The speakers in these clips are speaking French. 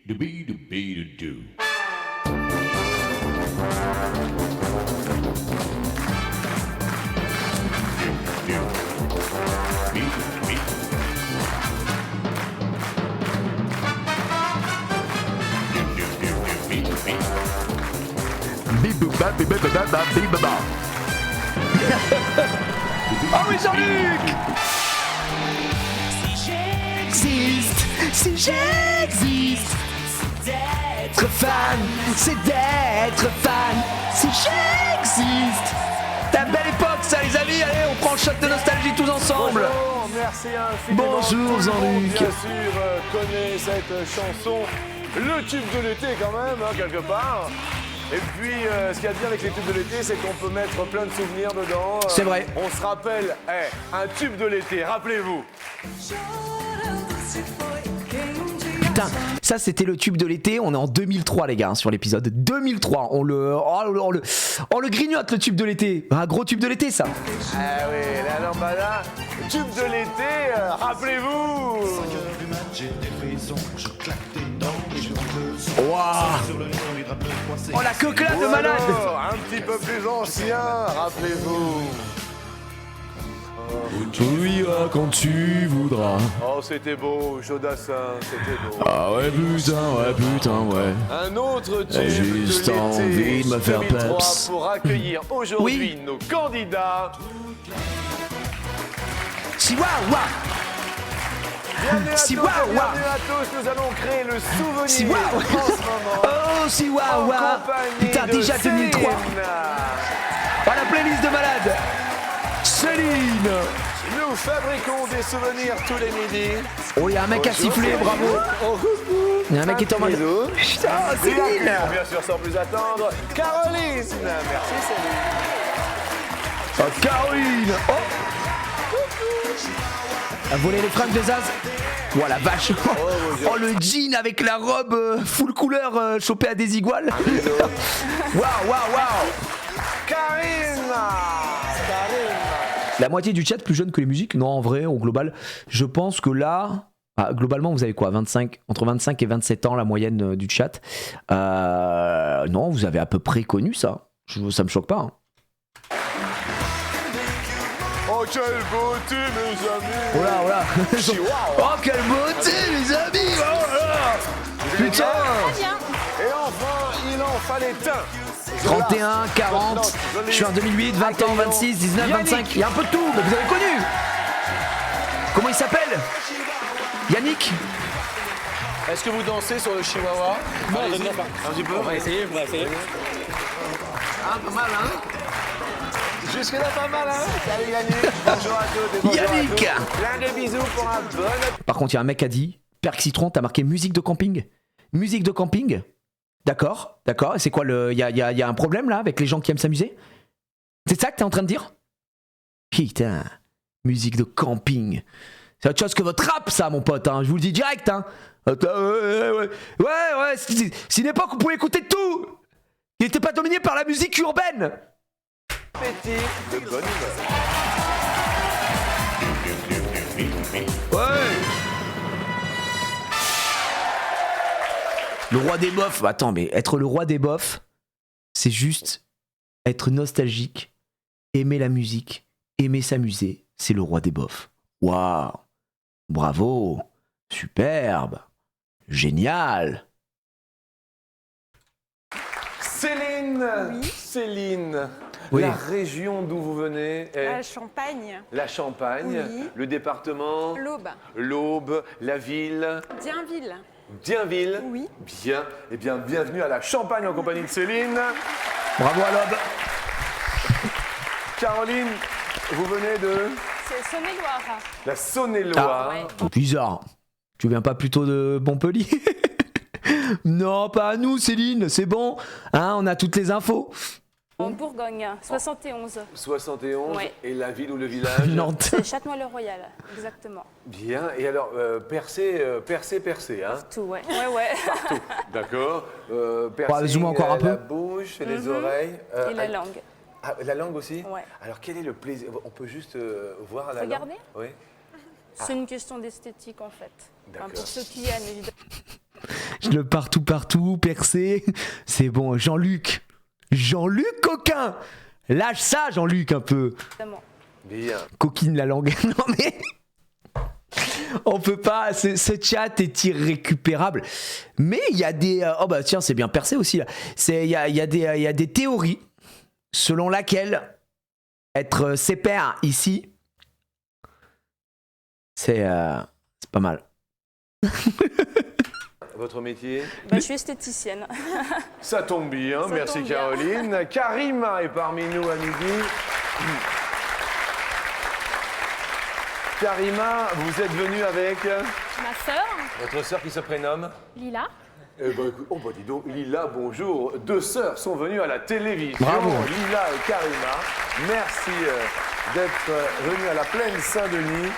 The be the be the do. Oh oui, Jean-Luc! Si j'existe, d'être fan, c'est d'être fan. Si j'existe. Ta belle époque, ça, les amis. Allez, on prend le shot de nostalgie tous ensemble. Bonjour, merci infiniment. Bonjour, Tout le monde, Jean-Luc. bien sûr, connaît cette chanson. Le tube de l'été, quand même, hein, quelque part. Et puis, ce qu'il y a de bien avec les tubes de l'été, c'est qu'on peut mettre plein de souvenirs dedans. C'est vrai. On se rappelle, un tube de l'été, rappelez-vous. Putain, ça c'était le tube de l'été. On est en 2003, les gars, hein, sur l'épisode 2003. On le grignote, le tube de l'été. Un gros tube de l'été, ça. Ah oui, la lambada, tube de l'été, rappelez-vous. Waouh. Oh, la coquelade de malade. Un petit peu plus ancien, rappelez-vous. Tu iras quand tu voudras. Oh, c'était beau, Jodassin, c'était beau. Ah ouais, putain, ouais. Un autre tube J'ai juste de l'été envie de me faire 2003 peps. pour accueillir aujourd'hui Oui. nos candidats. Chihuahua. Bienvenue à Si, tous, waouh, et bienvenue à tous, nous allons créer le souvenir Chihuahua. en ce moment. Oh, Chihuahua. En compagnie Putain, de déjà 2003. Céline. Ah, la playlist de malade. Céline. Nous fabriquons des souvenirs tous les midis. Oh, il y a un mec à siffler, bravo. Il y a un mec qui est en mode. Putain, Et Céline. accueillons, bien sûr, sans plus attendre, Caroline. Merci, Céline. Oh, Caroline. Oh. A volé les fringues de Zaz. Oh la vache. Oh, le jean avec la robe full couleur chopée à des iguales. Waouh. Karine. La moitié du chat plus jeune que les musiques. Non, en vrai, au global, je pense que là, globalement, vous avez quoi, entre 25 et 27 ans la moyenne du chat. Non, vous avez à peu près connu ça. Ça me choque pas. Hein. Oh, quelle beauté, mes amis. Oh là. Chihuahua. Oh, quelle beauté, les amis. Oh là. Putain. Et enfin, il en fallait un. 31, 40, je suis en 2008, 20 ans, 26, 19, 25, il y a un peu de tout, mais vous avez connu. Comment il s'appelle? Yannick? Est-ce que vous dansez sur le chihuahua? Non, je ne pas. Un petit peu. On va essayer. Ah, pas mal, hein? Jusque-là, pas mal, hein? Salut Yannick. Bonjour à tous et bonjour Yannick. à tous. Plein de bisous pour un bon... Par contre, il y a un mec qui a dit, Perc Citron, t'as marqué musique de camping? Musique de camping? D'accord. C'est quoi il y a un problème là avec les gens qui aiment s'amuser? C'est ça que t'es en train de dire? Putain, musique de camping. C'est autre chose que votre rap, ça, mon pote, hein. Je vous le dis direct, hein. Ouais, c'est une époque où vous pouvez écouter de tout. Il n'était pas dominé par la musique urbaine. Petit de bonne humeur. Ouais. Le roi des bofs. Attends, mais être le roi des bofs, c'est juste être nostalgique, aimer la musique, aimer s'amuser. C'est le roi des bofs. Waouh. Bravo. Superbe. Génial. Céline. Oui. Céline. Oui. La région d'où vous venez est Champagne, la Champagne. Oui. Le département. l'Aube, L'Aube. La ville. Dienville. Dienville. Oui. Bien. Eh bien, bienvenue à la Champagne en compagnie de Céline. Bravo à l'aube. Caroline, vous venez de C'est Saône-et-Loire. la Saône-et-Loire. Ah, ouais. Bizarre. Tu viens pas plutôt de Montpellier? Non, pas à nous, Céline, c'est bon. Hein, on a toutes les infos. En Bourgogne, 71. 71. Ouais. Et la ville ou le village? Nantes. C'est Châtenois-le-Royal, exactement. Bien. Et alors, percé, hein? Tout, ouais. Ouais. D'accord. zoom encore un peu. La bouche, les oreilles. Et la langue. Ah, la langue aussi? Ouais. Alors, quel est le plaisir? On peut juste voir la Regardez. langue? Oui. C'est une question d'esthétique, en fait. Enfin, D'accord. pour ceux qui aiment, évidemment. Je le partout, percé. C'est bon, Jean-Luc coquin. Lâche ça, Jean-Luc, un peu. Évidemment. Bien. Coquine la langue. Non mais... On peut pas, ce chat est irrécupérable. Mais il y a des... oh bah tiens, c'est bien percé aussi là. Il y a des théories selon laquelle être sépère ici, c'est pas mal. Votre métier? Bah, je suis esthéticienne. Ça tombe bien, Ça merci tombe bien. Caroline. Karima est parmi nous à midi. Karima, vous êtes venue avec Ma sœur, votre sœur qui se prénomme Lila. Eh ben, écoute, oh bah dis donc, Lila, bonjour. Deux sœurs sont venues à la télévision. Bravo. Lila et Karima, merci d'être venues à la plaine Saint-Denis.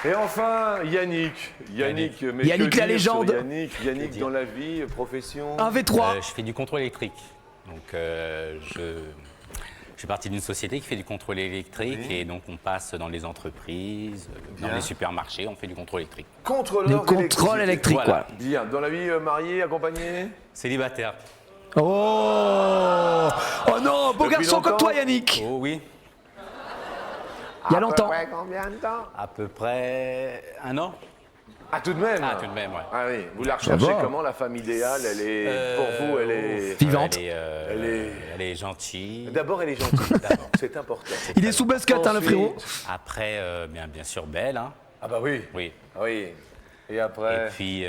Et enfin, Yannick. Yannick, mais Yannick que la dire légende. sur Yannick dans la vie, profession. Un V3. Je fais du contrôle électrique. Donc, je fais partie d'une société qui fait du contrôle électrique Oui. et donc on passe dans les entreprises, dans Bien. les supermarchés, on fait du contrôle électrique. Contrôleur Le contrôle d'électricité. électrique, Voilà. quoi. Bien, dans la vie, marié, accompagné. Célibataire. Oh non, beau Depuis garçon comme longtemps toi, Yannick. Oh oui, Il y a longtemps. À peu près combien de temps? à peu près 1 an. Ah, tout de même. Ah, tout de même, ouais. Ah oui, vous la recherchez va. comment, la femme idéale? Elle est, pour vous, elle est... Vivante. Elle est gentille. D'abord, elle est gentille. D'abord, c'est important. Il est sous buzzcut, hein, le frérot. Après, bien sûr, belle. Hein. Ah bah oui. Oui. Ah oui. Et Et après, puis,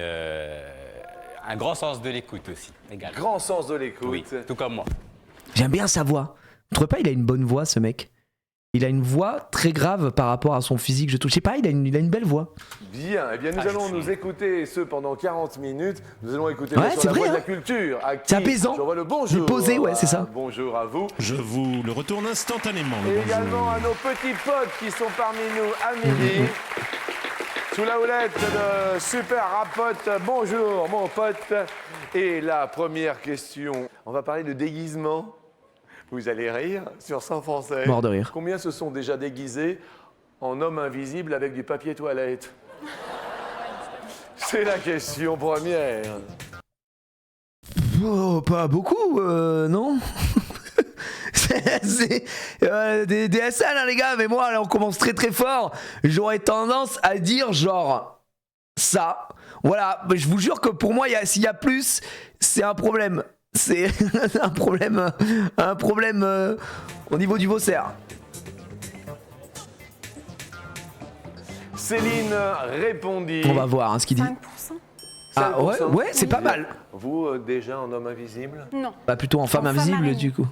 un grand sens de l'écoute aussi, également. grand sens de l'écoute. Oui, tout comme moi. J'aime bien sa voix. Tu trouves pas, il a une bonne voix, ce mec. Il a une voix très grave par rapport à son physique, je trouve. Je sais pas, il a une belle voix. Bien, eh bien nous Ah, allons je nous suis- écouter ce pendant 40 minutes. Nous allons écouter Ouais, bien sûr, c'est la vrai, voix de la hein. culture. À qui C'est apaisant. J'envoie le C'est bonjour. posé, ouais, c'est ça. Bonjour à vous. Je vous le retourne instantanément. le Et bonjour. également à nos petits potes qui sont parmi nous à midi. Sous la houlette de Super Rapote. Bonjour mon pote. Et la première question. On va parler de déguisement. Vous allez rire sur 100 Français. Mort de rire. Combien se sont déjà déguisés en homme invisible avec du papier toilette? C'est la question première. Oh, pas beaucoup, non. C'est des DSL, hein, les gars, mais moi, là, on commence très très fort. J'aurais tendance à dire genre ça. Voilà, mais je vous jure que pour moi, s'il y a plus, c'est un problème. C'est un problème au niveau du Vaussaire. Céline répondit. On va voir hein, ce qu'il dit. 5%. Ah ouais, 5%. ouais, c'est pas mal. Vous, déjà en homme invisible? Non. Bah plutôt en femme femme invisible araignée. du coup.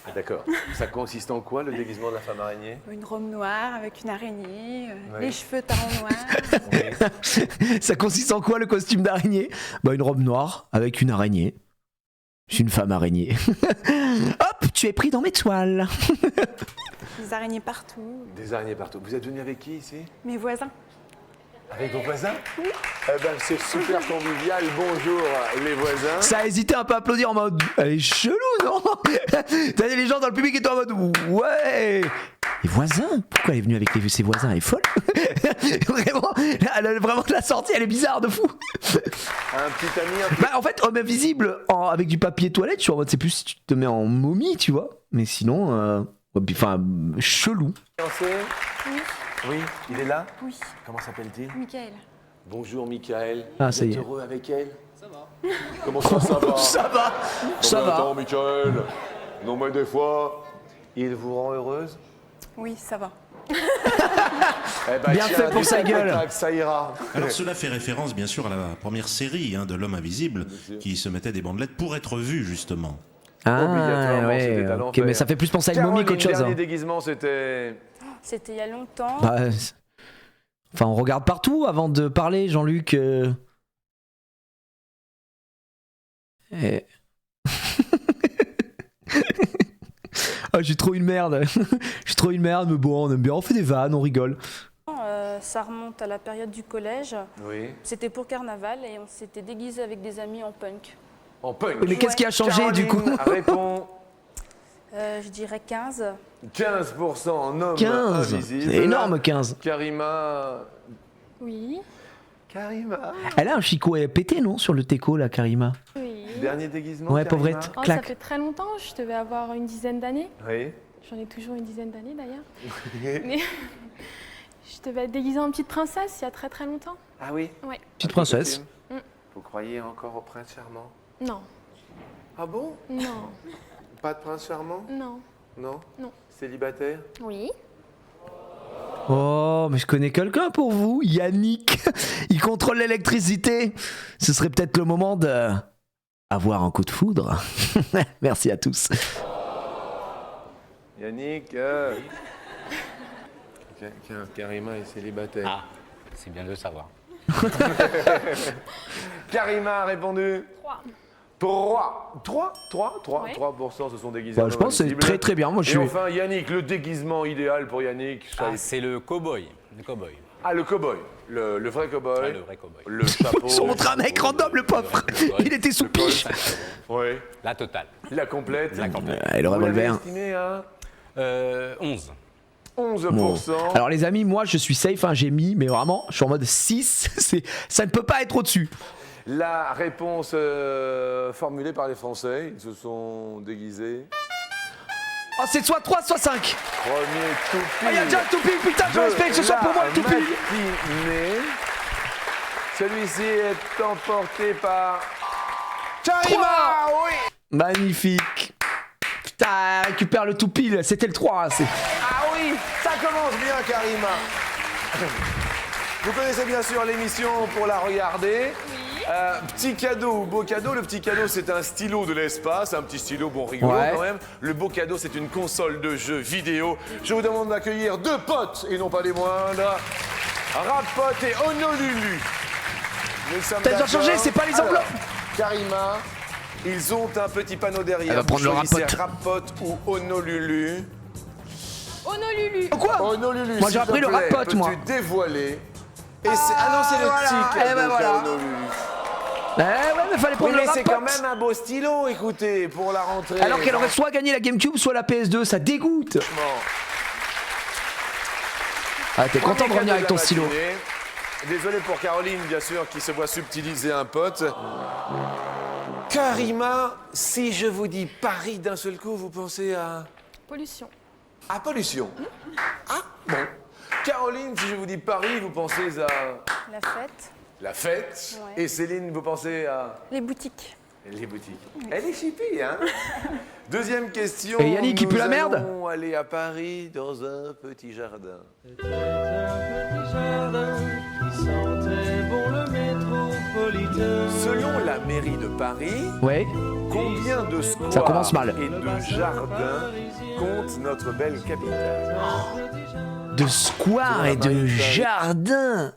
Ah, d'accord. Ça consiste en quoi le déguisement de la femme araignée? Une robe noire avec une araignée, Oui. les cheveux talons noirs. Ça consiste en quoi le costume d'araignée? Bah une robe noire avec une araignée. Je suis une femme araignée. Hop, tu es pris dans mes toiles. Des araignées partout. Des araignées partout. Vous êtes venu avec qui ici? Mes voisins. Avec vos voisins? Oui. Eh ben, c'est super convivial. Bonjour les voisins. Ça a hésité un peu à applaudir en mode elle est chelou, non? T'as les gens dans le public qui étaient en mode ouais. Les voisins? Pourquoi elle est venue avec ses voisins? Elle est folle. Vraiment, vraiment la sortie elle est bizarre de fou. Un petit ami, un Bah en fait homme invisible avec du papier toilette, je suis en mode c'est plus si tu te mets en momie, tu vois. Mais sinon, enfin chelou. fiancé? Oui. Oui, il est là? Oui. Comment s'appelle-t-il? Michael. Bonjour Michael. Ah, ça Vous y êtes est. heureux avec elle? Ça va. Comment ça va? Ça va, ça va. Attends, Michael. Non mais des fois, il vous rend heureuse? Oui, ça va. Eh ben, Bien tiens, fait pour du sa gueule. spectacle, ça ira. Alors cela fait référence bien sûr à la première série de l'homme invisible qui se mettait des bandelettes pour être vu justement. Obligatoirement, ouais, c'était à ok, l'enfer. mais ça fait plus penser à une momie qu'autre chose. Dernier hein. déguisement, c'était... C'était il y a longtemps. Bah, enfin, on regarde partout avant de parler, Jean-Luc. Eh. Ah, j'ai trop une merde. J'ai trop une merde, mais bon, on aime bien, on fait des vannes, on rigole. Ça remonte à la période du collège. Oui. C'était pour carnaval et on s'était déguisé avec des amis en punk. En punk. Mais qu'est-ce qui a changé du coup? Caroline répond Je dirais 15. 15% en homme 15. invisible. C'est énorme, 15. Karima, Oui. Karima. Elle a un chicot pété, non, sur le teco, là, Karima? Oui. Dernier déguisement. Ouais, Karima. pauvrette. Oh, ça Clac. fait très longtemps, je devais avoir une dizaine d'années. Oui. J'en ai toujours une dizaine d'années d'ailleurs. Mais je devais être déguisée en petite princesse il y a très très longtemps. Ah oui. Ouais. Petite princesse. Vous croyez encore au prince charmant? Non, Ah bon? non, Pas de prince charmant? non. Non. Non. Célibataire? Oui. Oh, mais je connais quelqu'un pour vous, Yannick. Il contrôle l'électricité. Ce serait peut-être le moment de avoir un coup de foudre. Merci à tous. Yannick. Karima est célibataire. Ah, c'est bien de le savoir. Karima a répondu. 3. 3% se sont déguisés. Bah, en je pense que c'est invincible. très très bien. Moi, je Et suis. enfin, Yannick, le déguisement idéal pour Yannick. ça Ah, est- c'est le cow-boy. Le cow-boy. Ah, le cow-boy. Le vrai cow-boy. Ah, le vrai cow-boy. Le chapeau. Ils ont montré un mec random, le pauvre. Il était sous piche. Oui. La totale. La complète. La complète. Et le Vous l'avez revolver. estimé à 11. 11%. Alors les amis, moi je suis safe, hein, j'ai mis, mais vraiment, je suis en mode 6, ça ne peut pas être au-dessus. La réponse formulée par les Français, ils se sont déguisés. Oh, c'est soit 3, soit 5. Premier toupie. Ah, il y a déjà le toupie, putain, je respecte, ce soit pour moi le toupie. matinée. Celui-ci est emporté par Karima. Oui. Magnifique. Putain, récupère le toupie, là, c'était le 3. Hein, Ah oui, ça commence bien, Karima. Vous connaissez bien sûr l'émission pour la regarder. Petit cadeau ou beau cadeau. Le petit cadeau, c'est un stylo de l'espace, un petit stylo bon rigolo Ouais. quand même. Le beau cadeau, c'est une console de jeux vidéo. Je vous demande d'accueillir 2 potes, et non pas les moindres, Rapote et Honolulu. Nous sommes T'as déjà d'accord. changé, c'est pas les Alors, enveloppes. Karima, ils ont un petit panneau derrière. Elle va prendre Vous le choisissez Rapote. Rapote ou Honolulu. Honolulu. Quoi? Honolulu, Moi, s'il j'ai te appris le plaît, Rapote, moi. peux-tu dévoiler ah non, c'est le voilà. petit cadeau Eh ben voilà. Honolulu. Eh ouais, mais fallait Oui, prendre mais le c'est quand Rapote. même un beau stylo, écoutez, pour la rentrée. Alors qu'elle aurait soit gagné la GameCube, soit la PS2, ça dégoûte. Franchement. Ah, t'es content de Premier revenir avec cadeau ton de la stylo. matinée. Désolé pour Caroline, bien sûr, qui se voit subtiliser un pote. Karima, si je vous dis Paris d'un seul coup, vous pensez à Pollution. pollution. Ah, bon. Caroline, si je vous dis Paris, vous pensez à La fête. la fête. Ouais. Et Céline, vous pensez à Les boutiques. les boutiques. Elle est chippie, hein. Deuxième question. Et Yannick, il pue la merde? Nous allons aller à Paris dans un petit jardin. Selon la mairie de Paris, Ouais. combien de squares Ça commence mal. et de jardins compte notre belle capitale? De square et de jardin.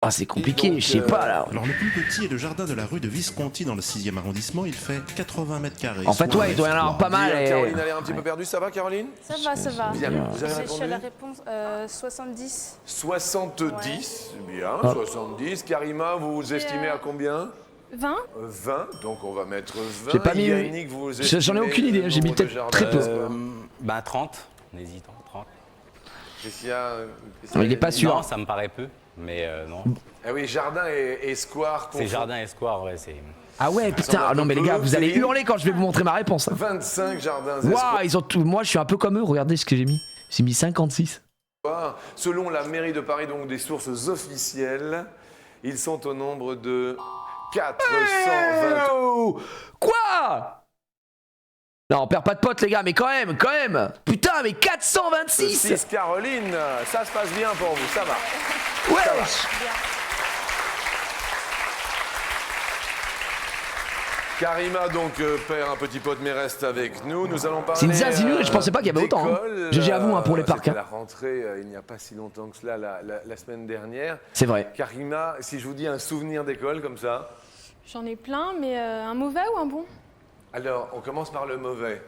Ah, c'est compliqué, Et donc, je sais pas là. Alors le plus petit est le jardin de la rue de Visconti dans le 6e arrondissement, il fait 80 mètres carrés. En fait, soit ouais, il doit y en avoir espoir. pas mal. Bien, et- Caroline a l'air un petit peu perdue, ça va Caroline? Ça va, ça va. Bien, vous avez Je suis à la répondu? réponse 70. 70, bien, Ah. 70. Karima, vous vous estimez à combien? 20. 20, donc on va mettre 20. J'ai pas mis- Yannick, vous vous J'en ai estimez aucune idée, le j'ai mis nombre de peut-être jardins, très peu. n'est-ce pas 30. On hésite entre 30. Qu'est-ce qu'il y a Non, il est pas sûr. Non, ça me paraît peu. Mais non. Ah oui, jardin et square. C'est confond. jardin et square, ouais, c'est. Ah ouais, putain. semble un Ah non, peu mais les peu, gars, vous allez Céline. hurler quand je vais vous montrer ma réponse. Hein. 25 jardins et Waouh, squares. ils ont tout. Moi, je suis un peu comme eux. Regardez ce que j'ai mis. J'ai mis 56. Selon la mairie de Paris, donc des sources officielles, ils sont au nombre de 420. Oh, quoi? Non, on perd pas de potes, les gars, mais quand même. Putain, mais 426. 6 Caroline, ça se passe bien pour vous, ça va. Wesh. Karima donc perd un petit pote mais reste avec nous. Nous allons parler. C'est une zazinure et je pensais pas qu'il y avait autant, hein. d'école. GG à vous, hein, pour les parcs, C'était hein. la rentrée il n'y a pas si longtemps que cela, la semaine dernière. C'est vrai. Karima, si je vous dis un souvenir d'école comme ça, J'en ai plein, mais un mauvais ou un bon? alors on commence par le mauvais.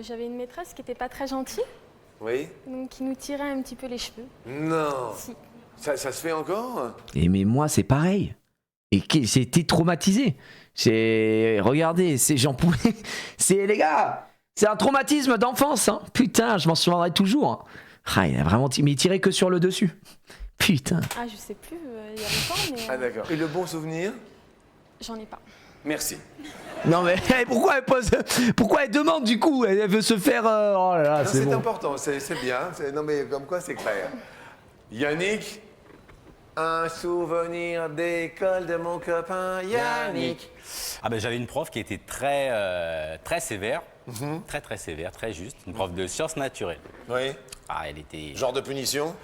J'avais une maîtresse qui était pas très gentille, Oui? donc qui nous tirait un petit peu les cheveux. Non. Si. Ça se fait encore? Et mais moi, c'est pareil. Et j'ai été traumatisé. Regardez, j'en pouvais. C'est les gars, c'est un traumatisme d'enfance. Hein. Putain, je m'en souviendrai toujours. Hein. Ah, il a vraiment. Mais il tirait que sur le dessus. Putain. Ah, je sais plus, il y a longtemps, mais Ah d'accord. Et le bon souvenir? j'en ai pas. Merci. Non mais pourquoi elle pose, pourquoi elle demande du coup? Elle veut se faire. Oh là là, Non, c'est c'est bon. important, c'est bien. Non mais comme quoi c'est clair. Yannick, un souvenir d'école de mon copain Yannick. Ah ben, j'avais une prof qui était très sévère, très sévère, très juste, une prof de sciences naturelles. Oui. Ah, elle était... Genre de punition?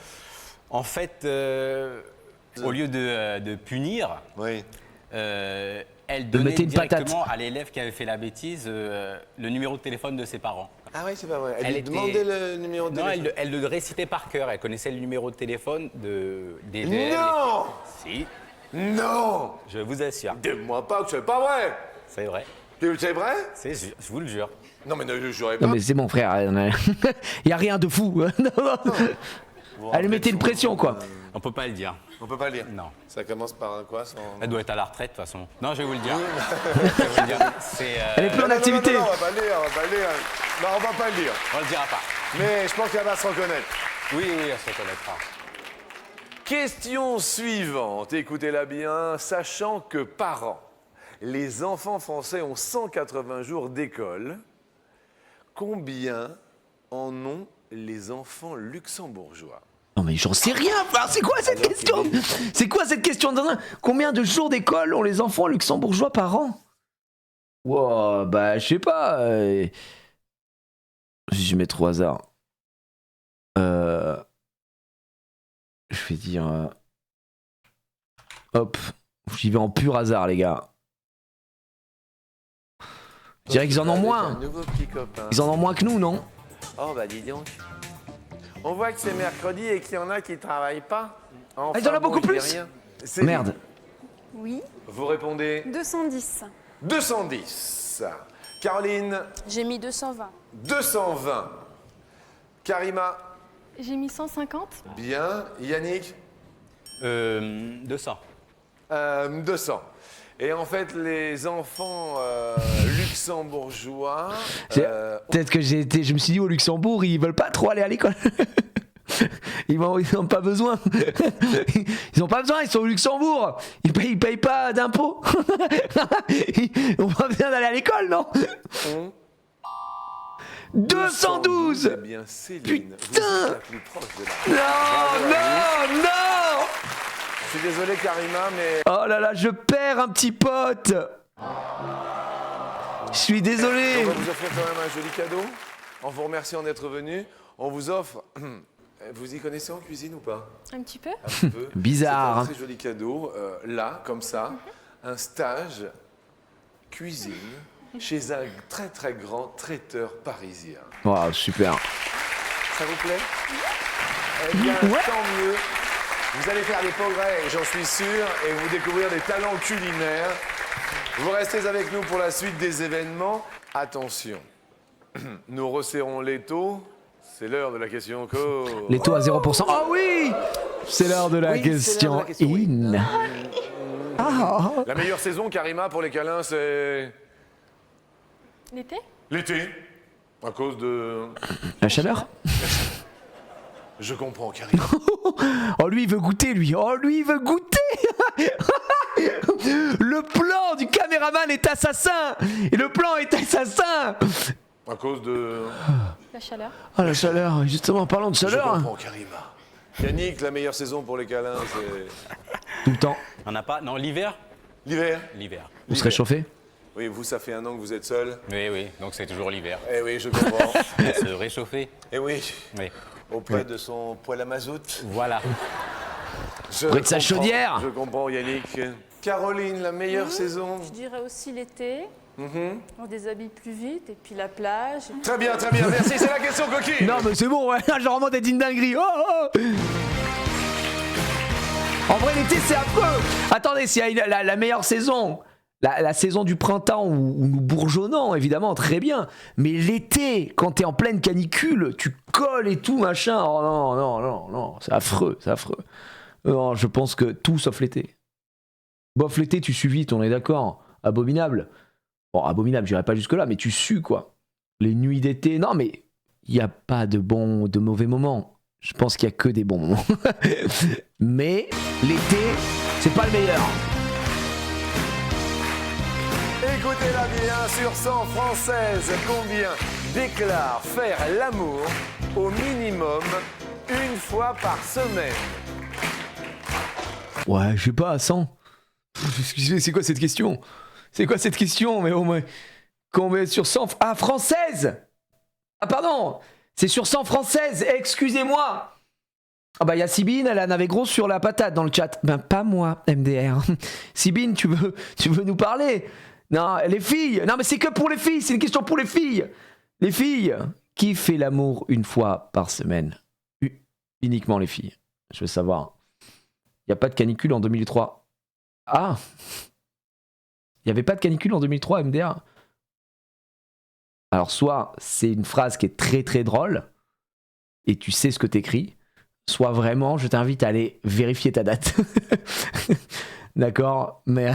En fait, au lieu de punir, Oui. elle De donnait mettre une patate. directement à l'élève qui avait fait la bêtise le numéro de téléphone de ses parents. Ah oui, c'est pas vrai. Elle Elle lui était- demandait le numéro de Non, téléphone. elle le récitait par cœur. Elle connaissait le numéro de téléphone des élèves. Non! Si, Non! je vous assure. Dis-moi pas que c'est pas vrai! C'est vrai. C'est vrai? Je vous le jure. Non mais ne le jurez pas. Non mais c'est bon frère, il y a rien de fou. Elle mettait une pression quoi. On peut pas le dire. On peut pas lire. Non. Ça commence par un quoi sans... Elle doit être à la retraite de toute façon. Non, je vais vous le dire. Je vais vous le dire. C'est, Elle est plus en Non, activité. Non, on va pas le lire, on va pas le lire. Non, on va pas le lire. on le dira pas. Mais je pense qu'elle va se reconnaître. Oui, elle se reconnaîtra. Question suivante, écoutez-la bien. Sachant que par an, les enfants français ont 180 jours d'école, combien en ont les enfants luxembourgeois? Non mais j'en sais rien frère, c'est quoi cette question? C'est quoi cette question? Combien de jours d'école ont les enfants luxembourgeois par an? Wow, bah je sais pas. Je mets trop hasard. Je vais dire... Hop, j'y vais en pur hasard les gars. Je dirais qu'ils en ont Avec moins. un nouveau petit copain. Ils en ont moins que nous, non? Oh bah dis donc. On voit que c'est mercredi et qu'il y en a qui ne travaillent pas. Enfin, Ah, il y en a beaucoup je dis plus. rien. Céline, Merde. Oui. Vous répondez 210. 210. Caroline, J'ai mis 220. 220. Karima, J'ai mis 150. bien. Yannick, 200. 200. Et en fait, les enfants luxembourgeois... Peut-être que je me suis dit au Luxembourg, ils veulent pas trop aller à l'école. Ils n'ont pas besoin. Ils n'ont pas besoin, ils sont au Luxembourg. Ils payent pas d'impôts. Ils n'ont pas besoin d'aller à l'école, non? ont 212. Eh bien, Céline, Putain. vous êtes la plus proche de la... Non, non, non. Je suis désolé, Karima, mais... Oh là là, je perds un petit pote. Je suis désolé. On va vous offrir quand même un joli cadeau. En vous remerciant d'être venu. On vous offre... Vous y connaissez en cuisine ou pas? Un petit peu. Un petit peu. Bizarre, C'est un très joli cadeau. Là, comme ça, un stage cuisine chez un très très grand traiteur parisien. Wow, super. Ça vous plaît? Eh bien, Ouais. tant mieux. Vous allez faire des progrès, j'en suis sûr, et vous découvrir des talents culinaires. Vous restez avec nous pour la suite des événements. Attention, nous resserrons l'étau. C'est l'heure de la question co. Les taux à 0%. Oh oui. C'est l'heure de la Oui, c'est l'heure question de la question, oui. in. Ah. La meilleure saison, Karima, pour les câlins, c'est L'été. l'été. À cause de... La chaleur. Je comprends, Karima. Oh lui il veut goûter lui. Oh lui il veut goûter. Le plan du caméraman est assassin. Et le plan est assassin. À cause de... La chaleur. Oh la chaleur. Justement en parlant de Je chaleur. comprends, Karima. Yannick, la meilleure saison pour les câlins, c'est Tout le temps. On n'a pas. Non, l'hiver. l'hiver. L'hiver. Vous se réchauffez. Oui, vous, ça fait un an que vous êtes seul. Oui, oui. Donc c'est toujours l'hiver. Eh oui, je comprends. Se réchauffer. Eh oui, Oui. auprès de son poêle à mazout. Voilà. Je Auprès de sa comprends, chaudière. Je comprends, Yannick. Caroline, la meilleure saison. Je dirais aussi l'été. Mhm. On déshabille plus vite. Et puis la plage. Très bien, merci. C'est la question coquille. Non mais c'est bon, ouais. Genre vraiment d'être une dinguerie. Oh, oh. En vrai l'été c'est affreux. Attendez, s'il y a la meilleure saison, la saison du printemps où nous bourgeonnons, évidemment, très bien. Mais l'été, quand t'es en pleine canicule, tu colles et tout, machin. Oh non, non, non, non, c'est affreux, c'est affreux. Non, je pense que tout sauf l'été. Bof, l'été, tu sues vite, on est d'accord. Abominable. Bon, abominable, j'irai pas jusque-là, mais tu sues, quoi. Les nuits d'été, non, mais il n'y a pas de mauvais moments. Je pense qu'il y a que des bons moments. Mais l'été, c'est pas le meilleur. Écoutez-la bien, sur 100 françaises, combien déclarent faire l'amour au minimum une fois par semaine? Ouais, je sais pas, 100. Excusez, c'est quoi cette question? C'est quoi cette question? Mais au moins, combien sur 100? Ah, française! Ah, pardon! C'est sur 100 françaises, excusez-moi! Ah bah, il y a Sibine, elle en avait gros sur la patate dans le chat. Ben, pas moi, MDR. Sibine, tu veux nous parler? Non, les filles! Non, mais c'est que pour les filles, c'est une question pour les filles! Les filles! Qui fait l'amour une fois par semaine? Uniquement les filles. Je veux savoir. Il n'y a pas de canicule en 2003. Ah! Il n'y avait pas de canicule en 2003, MDR. Alors, soit c'est une phrase qui est très très drôle, et tu sais ce que t'écris, soit vraiment, je t'invite à aller vérifier ta date. D'accord? Mais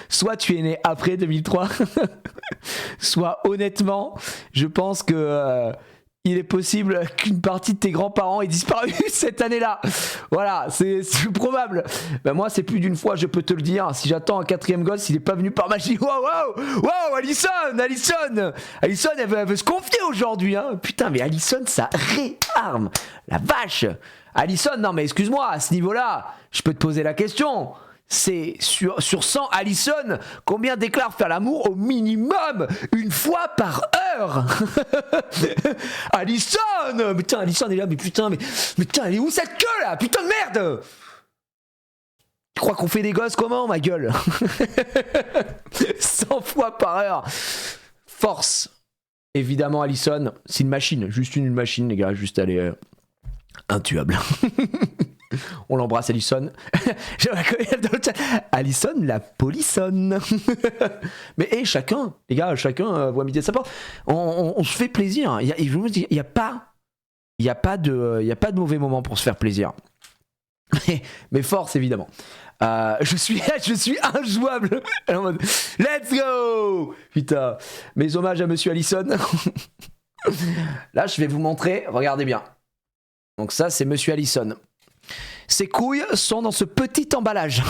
soit tu es né après 2003, soit honnêtement, je pense que il est possible qu'une partie de tes grands-parents ait disparu cette année-là. Voilà, c'est probable. Ben moi, c'est plus d'une fois, je peux te le dire. Si j'attends un 4e gosse, il est pas venu par magie. Wow, Alison, elle veut se confier aujourd'hui. Hein. Putain, mais Alison, ça réarme. La vache. Alison, non mais excuse-moi, à ce niveau-là, je peux te poser la question. C'est sur 100 Alison, combien déclare faire l'amour au minimum une fois par heure? Alison! Putain, Alison est là, mais putain, elle est où cette queue là? Putain de merde! Tu crois qu'on fait des gosses comment, ma gueule? 100 fois par heure. Force. Évidemment, Alison, c'est une machine, juste une machine, les gars, juste elle est intuable. On l'embrasse, Alison. Alison, la polissonne. Mais hey, chacun, les gars, chacun voit midi à sa porte. On se fait plaisir. Il y a pas de mauvais moment pour se faire plaisir. Mais force, évidemment. Je suis injouable. En mode, let's go. Putain. Mes hommages à Monsieur Alison. Là, je vais vous montrer. Regardez bien. Donc ça, c'est Monsieur Alison. Ses couilles sont dans ce petit emballage.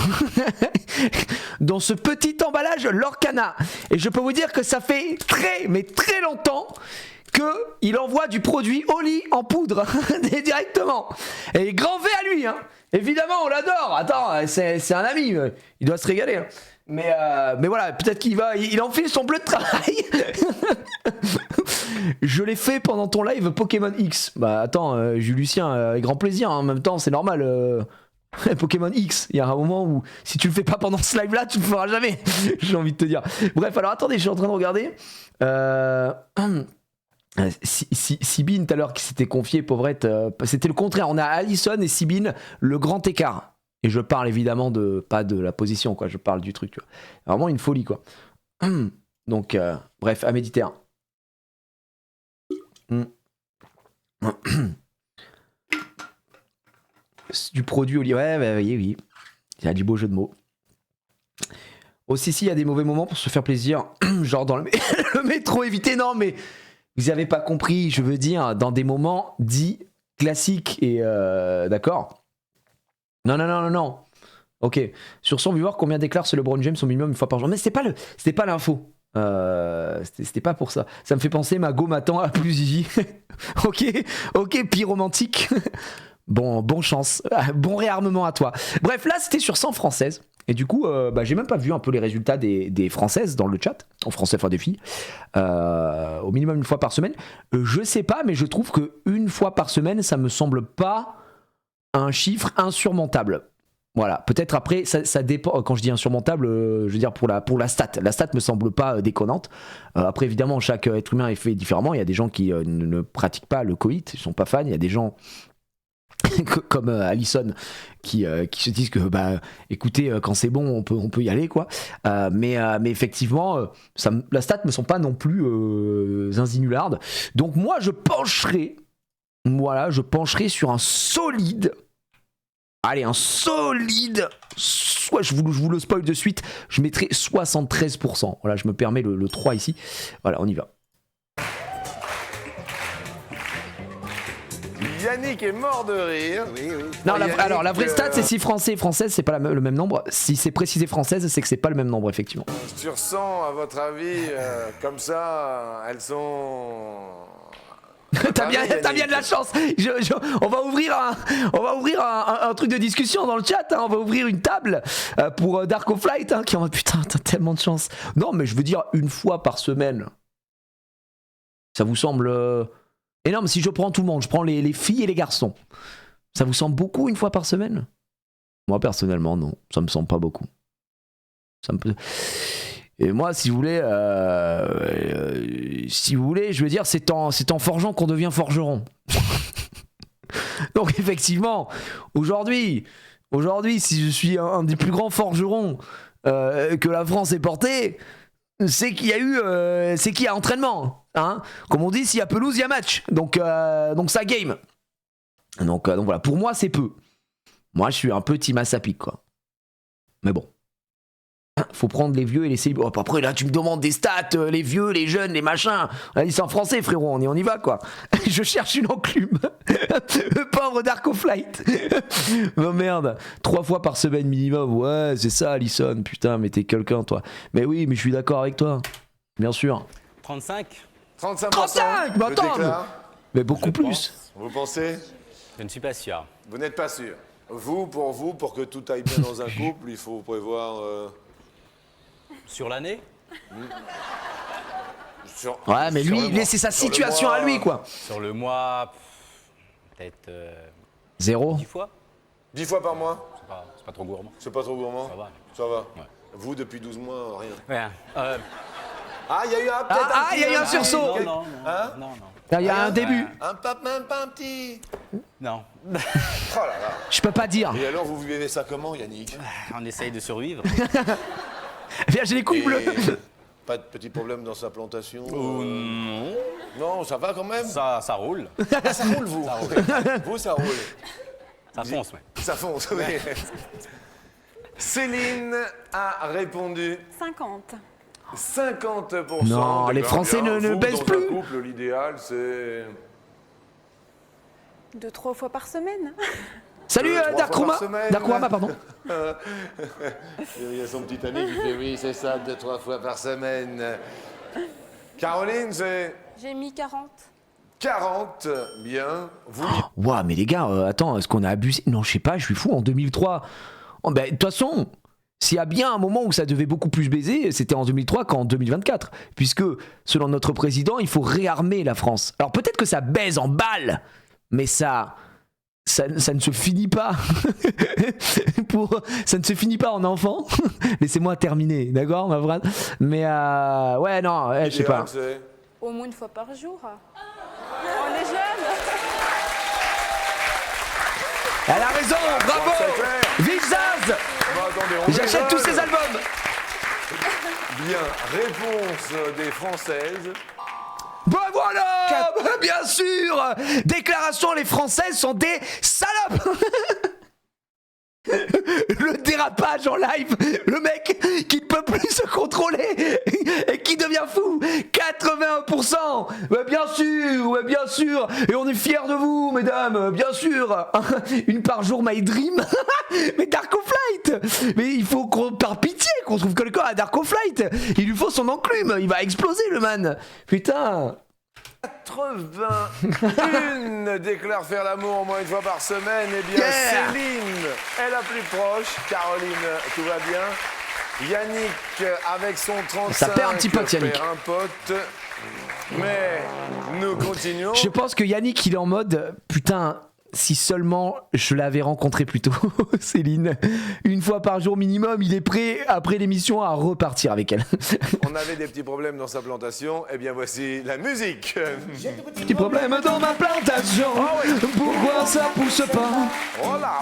Dans ce petit emballage Lorcana. Et je peux vous dire que ça fait très longtemps qu'il envoie du produit Oli en poudre directement. Et grand V à lui, hein. Évidemment, on l'adore. Attends, c'est un ami. Il doit se régaler. Hein. Mais voilà, peut-être il enfile son bleu de travail. Je l'ai fait pendant ton live Pokémon X. Bah attends, Lucien, avec grand plaisir. Hein. En même temps, c'est normal. Pokémon X, il y a un moment où si tu le fais pas pendant ce live là, tu le feras jamais. J'ai envie de te dire. Bref, alors attendez, je suis en train de regarder. Sibine tout à l'heure qui s'était confiée, pauvrette, c'était le contraire. On a Alison et Sibine, le grand écart. Et je parle évidemment pas de la position, quoi. Je parle du truc, tu vois. Vraiment une folie, quoi. Donc, bref, à méditer. Du produit Oli. Ouais, oui. Il y a du beau jeu de mots. Aussi, il y a des mauvais moments pour se faire plaisir. Genre dans le métro, éviter. Non, mais vous avez pas compris. Je veux dire, dans des moments dits classiques. Et d'accord. Non. Ok. Sur son viewer, combien déclare ce LeBron James au minimum une fois par jour? Mais c'était pas l'info. C'était pas pour ça. Ça me fait penser, Mago m'attend à plus Gigi. Ok, pyromantique. Bon chance. Bon réarmement à toi. Bref, là, c'était sur 100 françaises. Et du coup, j'ai même pas vu un peu les résultats des françaises dans le chat. En français, enfin des filles. Au minimum une fois par semaine. Je sais pas, mais je trouve que une fois par semaine, ça me semble pas un chiffre insurmontable. Voilà, peut-être après, ça dépend. Quand je dis insurmontable, je veux dire pour la stat. La stat me semble pas déconnante. Après, évidemment, chaque être humain est fait différemment. Il y a des gens qui ne pratiquent pas le coït, ils sont pas fans. Il y a des gens comme Alison qui se disent que écoutez, quand c'est bon, on peut y aller, quoi. Mais effectivement, la stat me semble pas non plus zinzinularde. Donc moi, je pencherai sur un solide. Allez, un solide. Soit je vous le spoil de suite, je mettrai 73%. Voilà, je me permets le 3 ici. Voilà, on y va. Yannick est mort de rire. Oui, oui. Non, Yannick, alors la vraie stat, c'est si français et française, c'est pas le même nombre. Si c'est précisé française, c'est que c'est pas le même nombre, effectivement. Sur 100, à votre avis, comme ça, elles sont... T'as bien de la chance. On va ouvrir un truc de discussion dans le chat. Hein. On va ouvrir une table pour Dark of Flight. Hein, putain, t'as tellement de chance. Non, mais je veux dire une fois par semaine. Ça vous semble énorme? Si je prends tout le monde, je prends les filles et les garçons. Ça vous semble beaucoup une fois par semaine? Moi personnellement, non. Ça me semble pas beaucoup. Et moi, si vous voulez, je veux dire, c'est en forgeant qu'on devient forgeron. Donc effectivement, aujourd'hui, si je suis un des plus grands forgerons que la France ait porté, c'est qu'il y a entraînement, hein. Comme on dit, s'il y a pelouse, il y a match. Donc ça game. Donc voilà, pour moi, c'est peu. Moi, je suis un peu team Assapic, quoi. Mais bon. Faut prendre les vieux et les célibataires. Oh, après, là, tu me demandes des stats, les vieux, les jeunes, les machins. On a dit c'est en français, frérot, on y va, quoi. Je cherche une enclume. Le pauvre Dark of Flight. Oh merde. 3 fois par semaine minimum. Ouais, c'est ça, Alison. Putain, mais t'es quelqu'un, toi. Mais oui, mais je suis d'accord avec toi. Bien sûr. 35? 35%. 35 bah, je attends, déclare. Mais beaucoup Je plus. pense. Vous pensez? Je ne suis pas sûr. Vous n'êtes pas sûr. Pour que tout aille bien dans un couple, il faut prévoir... Sur l'année? Ouais, mais lui, c'est sa situation à lui, quoi. Sur le mois, peut-être 0. 10 fois? 10 fois par mois? C'est pas trop gourmand. C'est pas trop gourmand? Ça va. Ça va. Ouais. Vous, depuis 12 mois, rien. Ouais. Ah, il y a eu peut-être il y a eu un sursaut. Non. Hein? Non. Il y a un début. Un pape, même pas un petit. Non. Oh là là. Je peux pas dire. Et alors, vous vivez ça comment, Yannick? On essaye de survivre. Viens, j'ai les couilles bleues. Pas de petits problèmes dans sa plantation? Non. Non, ça va quand même? Ça roule. Ah, ça roule, vous? Vous, ça roule. Ça fonce, ouais. Ça fonce, oui. Céline a répondu 50. 50%. Non, les D'accord, Français bien. ne Vous, baissent dans plus. un couple, l'idéal, c'est... 2-3 fois par semaine. Salut 3 Darkruma. fois par semaine. Darkruma, pardon. Il y a son petit ami qui fait oui, c'est ça, 2-3 fois par semaine. Caroline, c'est J'ai mis 40. 40. Bien. Vous, Ouah, mais les gars, attends, est-ce qu'on a abusé? Non, je sais pas, je suis fou. En 2003. Oh, ben, de toute façon, s'il y a bien un moment où ça devait beaucoup plus baiser, c'était en 2003 qu'en 2024. Puisque, selon notre président, il faut réarmer la France. Alors peut-être que ça baise en balles, mais ça ne se finit pas. Ça ne se finit pas en enfant. Laissez-moi terminer, d'accord, ma phrase. Mais ouais, non, je sais pas. c'est... Au moins une fois par jour. On est jeunes. Elle a raison, bravo. c'est clair. Vive Zaz. Bon, attendez, on J'achète tous rigole. ses albums. Bien. Réponse des Françaises. Ben voilà, bien sûr. Déclaration, les Françaises sont des salopes. Le dérapage en live, le mec qui ne peut plus se contrôler et qui devient fou. 81%. Ouais, bien sûr. Et on est fiers de vous, mesdames, bien sûr. Une par jour, my dream. Mais Dark of Flight. Mais il faut par pitié qu'on trouve quelqu'un à Dark of Flight. Il lui faut son enclume. Il va exploser, le man. Putain. 81 déclarent faire l'amour au moins une fois par semaine. Eh bien, Yeah. Céline est la plus proche. Caroline, tout va bien. Yannick, avec son 35, Ça perd un petit pote, Yannick. perd un pote. Mais nous continuons. Je pense que Yannick, il est en mode putain. Si seulement je l'avais rencontré plus tôt, Céline. Une fois par jour minimum, il est prêt, après l'émission, à repartir avec elle. On avait des petits problèmes dans sa plantation. Eh bien, voici la musique. Petit problème dans ma plantation. Pourquoi ça pousse pas? Oh là.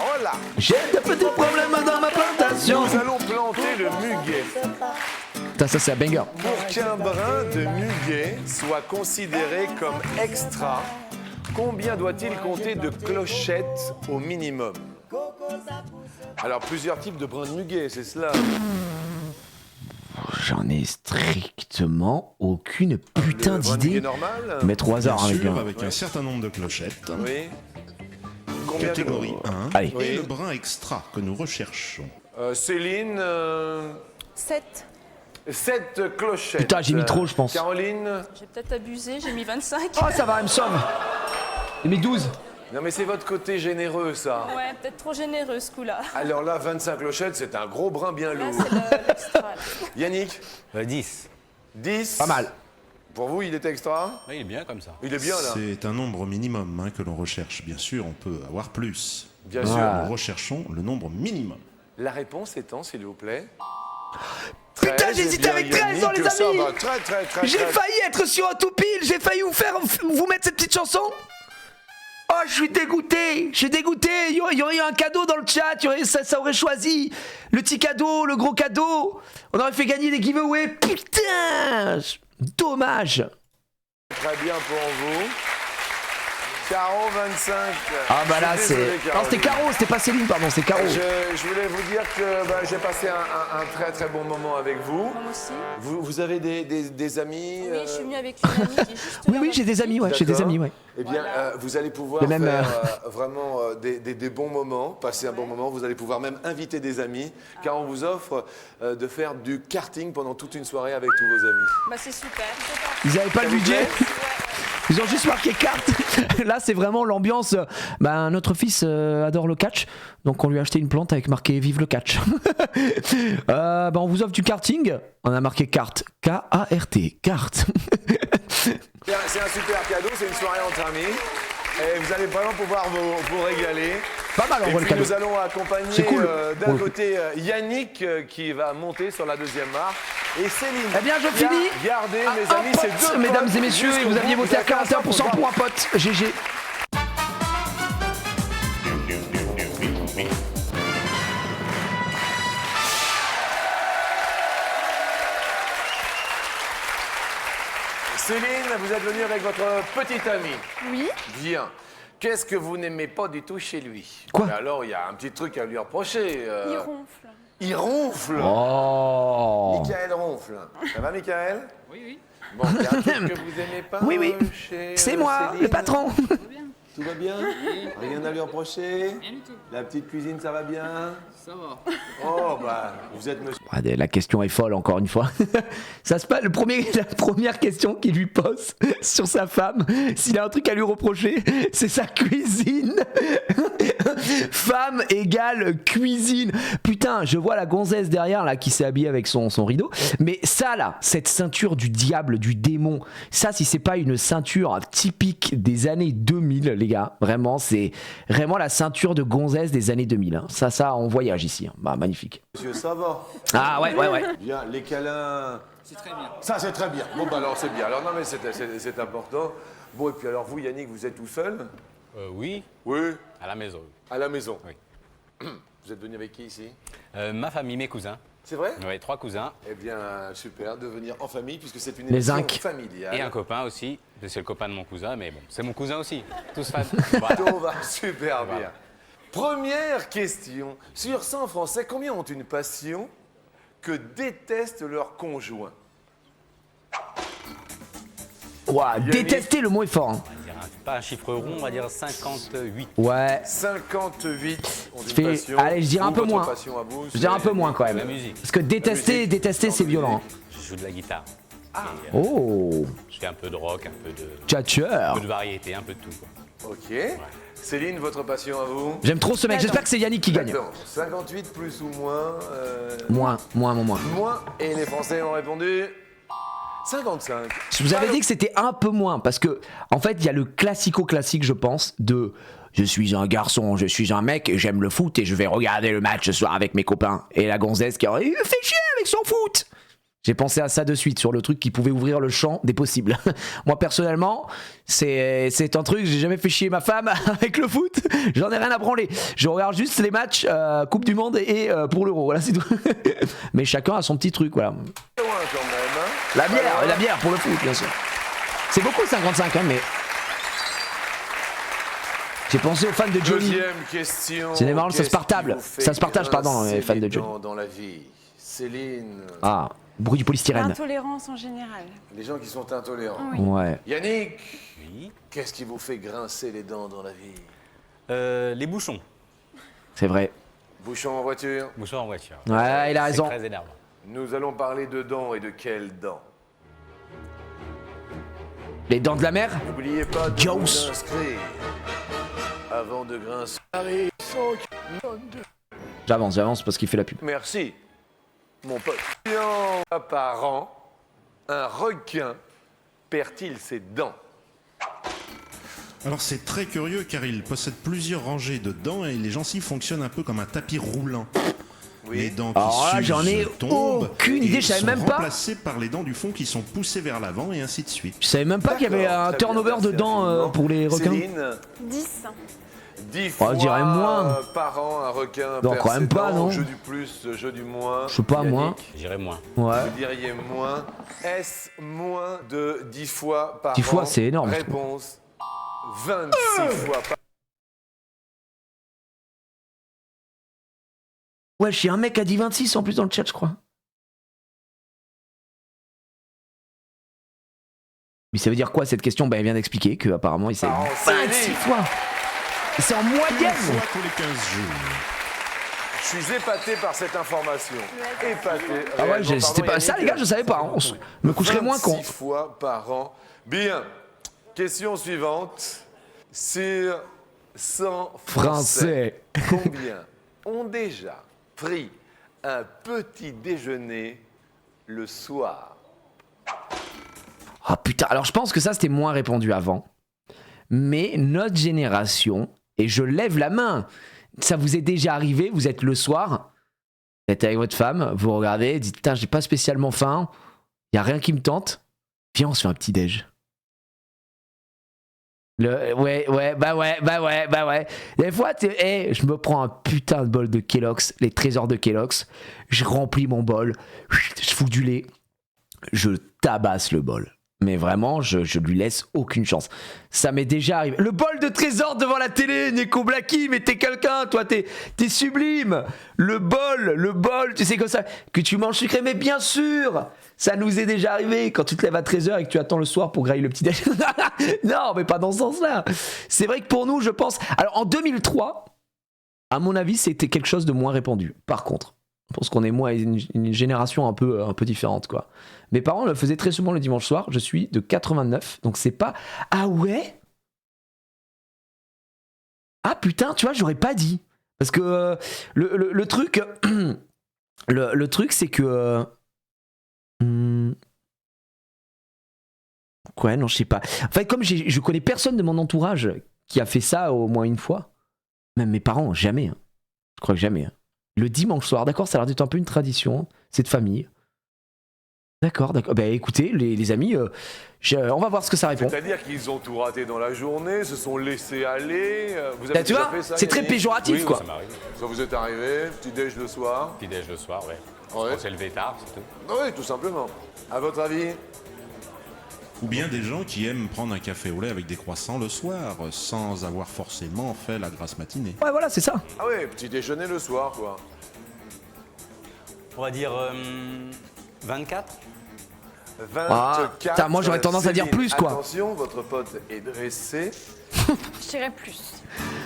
J'ai des petits problèmes dans ma plantation. Nous allons planter le muguet. Putain, ça c'est un banger. Pour qu'un brin de muguet soit considéré comme extra, combien doit-il compter de clochettes au minimum? Alors, plusieurs types de brins de muguet, c'est cela. J'en ai strictement aucune putain Le brin de muguet d'idée. normal? Mettre au hasard, Bien avec sûr, un. avec un certain nombre de clochettes. Oui. combien Catégorie de... 1. Allez. Et le brin extra que nous recherchons. Céline, 7. 7 clochettes. Putain, j'ai mis trop, je pense. Caroline? J'ai peut-être abusé, j'ai mis 25. Oh, ça va, elle me sauve. J'ai mis 12. Non mais c'est votre côté généreux ça. Ouais, peut-être trop généreux ce coup-là. Alors là, 25 clochettes, c'est un gros brin bien Là, lourd. c'est l'extra. là. Yannick? 10. 10. Pas mal. Pour vous, il est extra? Oui, il est bien comme ça. Il est bien là. C'est un nombre minimum que l'on recherche. Bien sûr, on peut avoir plus. Bien Ouais. sûr. Nous recherchons le nombre minimum. La réponse étant, s'il vous plaît. Putain, 13, j'hésitais eh avec bien, 13 dans les Yannick, ça amis. va. Très. J'ai failli être sur un tout pile, j'ai failli vous mettre cette petite chanson. Oh, je suis dégoûté, il y aurait eu un cadeau dans le chat, ça aurait choisi le petit cadeau, le gros cadeau. On aurait fait gagner des giveaways, putain, dommage. Très bien pour vous. Caro 25. Ah bah là Je suis désolé, c'est... Non, c'était Caroline. Caro, c'était pas Céline, pardon, c'était Caro. Je voulais vous dire que j'ai passé un très très bon moment avec vous. Moi aussi. Vous avez des amis Oui, je suis venue avec une amie qui est juste Oui, là, oui, ma j'ai des petite. amis, ouais, j'ai des D'accord. amis, ouais. Eh bien, vous allez pouvoir Et même, faire vraiment des bons moments, passer un bon moment. Vous allez pouvoir même inviter des amis, car on vous offre de faire du karting pendant toute une soirée avec tous vos amis. Bah, c'est super. Ils avaient pas le vous budget, plaît ils ont juste marqué carte. Là, c'est vraiment l'ambiance. Bah, notre fils adore le catch, donc on lui a acheté une plante avec marqué Vive le catch. Bah, on vous offre du karting. On a marqué carte, K-A-R-T, carte. C'est un super cadeau, c'est une soirée entre amis. Et vous allez vraiment pouvoir vous régaler. Pas mal en Et vrai le puis cadeau. nous allons accompagner C'est cool. d'un Pour le coup. côté Yannick qui va monter sur la deuxième marche. Et Céline. Eh bien, je qui a finis. gardé, Un mes amis, ces pote, deux mesdames potes et messieurs, et jusqu'au vous aviez bout. voté à avez fait un 41% pour un pote. GG. Céline, vous êtes venue avec votre petit ami. Oui. Bien. Qu'est-ce que vous n'aimez pas du tout chez lui? Quoi? Mais alors, il y a un petit truc à lui reprocher. Il ronfle. Il ronfle. Oh. Michael ronfle. Ça va, Michael? Oui, oui. Bon, il y a un truc que vous aimez pas Oui, oui. chez C'est moi, Céline? le patron. Tout va bien? Rien à lui reprocher? Rien du tout. La petite cuisine, ça va bien? Ça va. Oh, bah, vous êtes monsieur. La question est folle, encore une fois. Ça se passe, la première question qu'il lui pose sur sa femme, s'il a un truc à lui reprocher, c'est sa cuisine. Femme égale cuisine. Putain, je vois la gonzesse derrière là qui s'est habillée avec son rideau. Mais ça là, cette ceinture du diable, du démon, ça si c'est pas une ceinture typique des années 2000, les gars, vraiment, c'est vraiment la ceinture de gonzesse des années 2000. Hein. Ça, on voyage ici. Hein. Bah, magnifique. Monsieur, ça va? Ah ouais. Bien, les câlins. C'est très bien. Ça, c'est très bien. Bon, bah alors, c'est bien. Alors, non, mais c'est important. Bon, et puis alors, vous, Yannick, vous êtes tout seul? Oui, Oui. à la maison. À la maison? Oui. Vous êtes venu avec qui ici? Ma famille, mes cousins. C'est vrai? Oui, 3 cousins. Eh bien, super de venir en famille, puisque c'est une Les émission zincs. familiale. Et un copain aussi. C'est le copain de mon cousin, mais bon, c'est mon cousin aussi. Tous fans. Voilà. Tout va super Voilà. bien. Première question. Sur 100 Français, combien ont une passion que détestent leurs conjoints? Ouah, Yannick. détester, le mot est fort. Hein. On va dire pas un chiffre rond, on va dire 58. Ouais. 58 ont une Fais- passion. allez, je dirais un Vous, peu votre moins. passion à vous, Je dirais un peu moins quand La même. musique. Parce que détester, musique. c'est violent. Je joue de la guitare. Oh, Je fais un peu de rock, un peu de tchatcheur. variété, un peu de tout. Quoi. Ok. Céline, votre passion à vous? J'aime trop ce mec, j'espère que c'est Yannick qui gagne. Attends, 58 plus ou moins Moins. Moins. Et les Français ont répondu 55. Je vous avais dit que c'était un peu moins, parce que, en fait, il y a le classico-classique, je pense, de je suis un garçon, je suis un mec, et j'aime le foot, et je vais regarder le match ce soir avec mes copains. Et la gonzesse qui aurait fait chier avec son foot. J'ai pensé à ça de suite, sur le truc qui pouvait ouvrir le champ des possibles. Moi, personnellement, c'est un truc, j'ai jamais fait chier ma femme avec le foot. J'en ai rien à branler. Je regarde juste les matchs Coupe du Monde et pour l'Euro. Voilà, c'est tout. Mais chacun a son petit truc, voilà. Loin quand même. Hein. La bière pour le foot, bien sûr. C'est beaucoup 55, hein, mais. J'ai pensé aux fans de Johnny. Deuxième question. C'est marrant, ça se Qu'est-ce qui partage. vous fait Ça se partage, pardon, grincer les fans de les Johnny. dents dans la vie? Céline, Ah, bruit du polystyrène. L'intolérance en général. les gens qui sont intolérants. Oui. Ouais. Yannick, Oui. qu'est-ce qui vous fait grincer les dents dans la vie? Les bouchons. C'est vrai. Bouchon en voiture. Bouchons en voiture. Ouais, il a raison. C'est très énervant. Nous allons parler de dents et de quelles dents. Les dents de la mer. N'oubliez pas de Jaws. vous inscrire avant de grincer. Allez, 142. J'avance parce qu'il fait la pub. Merci, mon pote. Par an, un requin perd-il ses dents? Alors c'est très curieux car il possède plusieurs rangées de dents et les gencives fonctionnent un peu comme un tapis roulant. Les dents qui Alors là, s'usent j'en ai tombent aucune idée, et je savais sont même pas. remplacées par les dents du fond qui sont poussées vers l'avant et ainsi de suite. Je savais même pas qu'il y avait un D'accord, très turnover bien, de merci dents infiniment. pour les requins. Céline, 10. 10 Oh, fois je dirais moins. Par an, un requin Non, perd quand même ses pas, dents. non. Jeu du plus, jeu du moins. Je sais pas, moi. Yannick, J'irai moins. Ouais. Vous diriez moins. Est-ce moins de 10 fois par 10 an? fois, c'est énorme, je trouve. Réponse 26 fois par an. Ouais, j'ai un mec qui a dit 26 en plus dans le chat, je crois. Mais ça veut dire quoi cette question? Ben, elle vient d'expliquer qu'apparemment il s'est Par an, 26 Céline. fois. Et c'est en Une moyenne. fois tous les 15 jours. Je suis épaté par cette information. Épaté. Ah ouais, Réellement, c'était pardon, pas ça, Yannick. les gars, je savais pas. Hein. Je me coucherais moins con. 26 fois par an. Bien. Question suivante. Sur 100 Français, combien ont déjà pris un petit déjeuner le soir? Ah putain, alors je pense que ça c'était moins répandu avant. Mais notre génération, et je lève la main, ça vous est déjà arrivé, vous êtes le soir, vous êtes avec votre femme, vous regardez, dites putain, j'ai pas spécialement faim, y a rien qui me tente, viens on se fait un petit déj. Ouais. Des fois, je me prends un putain de bol de Kellogg's, les trésors de Kellogg's, je remplis mon bol, je fous du lait, je tabasse le bol. Mais vraiment, je lui laisse aucune chance. Ça m'est déjà arrivé. Le bol de trésor devant la télé, Neko Blacky, mais t'es quelqu'un, toi, t'es sublime. Le bol, tu sais comme ça, que tu manges sucré, mais bien sûr, ça nous est déjà arrivé quand tu te lèves à 13h et que tu attends le soir pour grailler le petit déj. Non, mais pas dans ce sens-là. C'est vrai que pour nous, je pense... Alors, en 2003, à mon avis, c'était quelque chose de moins répandu. Par contre, je pense qu'on est moins une génération un peu différente, quoi. Mes parents le faisaient très souvent le dimanche soir. Je suis de 89, donc c'est pas... Ah ouais? Ah putain, tu vois, j'aurais pas dit. Parce que le truc... le truc, c'est que... Ouais, non, je sais pas. En fait, comme je connais personne de mon entourage qui a fait ça au moins une fois, même mes parents, jamais. Hein. Je crois que jamais. Hein. Le dimanche soir, d'accord, ça a l'air d'être un peu une tradition, c'est de famille. D'accord. Bah écoutez, les amis, on va voir ce que ça répond. C'est-à-dire qu'ils ont tout raté dans la journée, se sont laissés aller. Vous avez Tu déjà vois, fait ça, c'est très Yannick? péjoratif, Oui, quoi. ça m'arrive. Ça vous est arrivé, petit déj le soir. Petit déj le soir, ouais. Ouais. On s'est levé tard, c'est tout. Oui, tout simplement. À votre avis? Ou bien des gens qui aiment prendre un café au lait avec des croissants le soir, sans avoir forcément fait la grasse matinée. Ouais, voilà, c'est ça. Ah oui, petit déjeuner le soir, quoi. On va dire 24. 24. putain, moi, j'aurais tendance à dire Céline, plus, quoi. Attention, votre pote est dressé. Je dirais plus.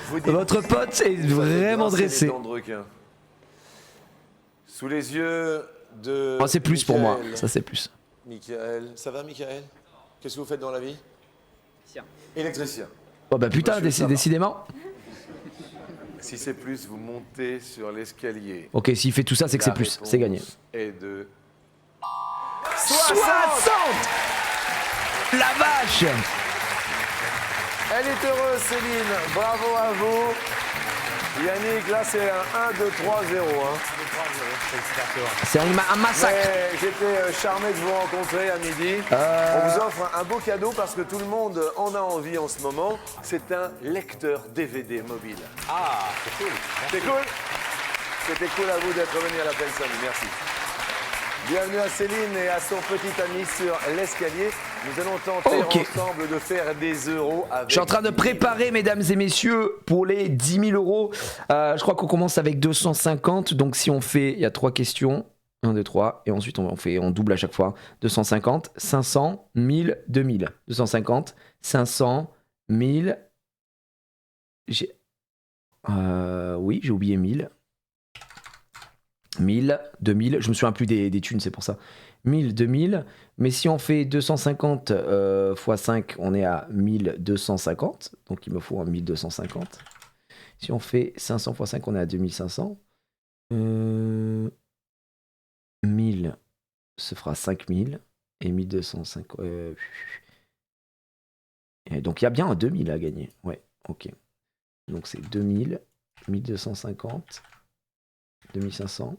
Vous dites Votre pote est vous faites vraiment grincer les dressé. dents de requin. Sous les yeux de. Oh, c'est plus pour moi, Michael. ça c'est plus. Michael, ça va, Michael? Qu'est-ce que vous faites dans la vie? Électricien. Oh bah putain, Monsieur, ça va. décidément. Si c'est plus, vous montez sur l'escalier. Ok, s'il fait tout ça, c'est que c'est La plus, réponse c'est gagné. est de 60. La vache. Elle est heureuse, Céline. Bravo à vous. Yannick, là, c'est un 1, 2, 3, 0. C'est un massacre. Mais j'étais charmé de vous rencontrer à midi. On vous offre un beau cadeau parce que tout le monde en a envie en ce moment. C'est un lecteur DVD mobile. Ah, c'est cool. C'est cool? C'était cool à vous d'être venu à la Pensonne. Merci. Bienvenue à Céline et à son petit ami sur l'escalier. Nous allons tenter Ok. ensemble de faire des euros avec... Je suis en train de préparer, mesdames et messieurs, pour les 10 000 euros. Je crois qu'on commence avec 250. Donc, si on fait, il y a 3 questions. 1, 2, 3. Et ensuite, on double à chaque fois. 250, 500, 1000, 2000. 250, 500, 1000. Oui, j'ai oublié 1000. 1000, 2000, je me souviens plus des thunes, c'est pour ça. 1000, 2000, mais si on fait 250 x 5, on est à 1250, donc il me faut un 1250. Si on fait 500 x 5, on est à 2500. 1000, ce fera 5000, et 1250... et donc il y a bien un 2000 à gagner, ouais, ok. Donc c'est 2000, 1250, 2500,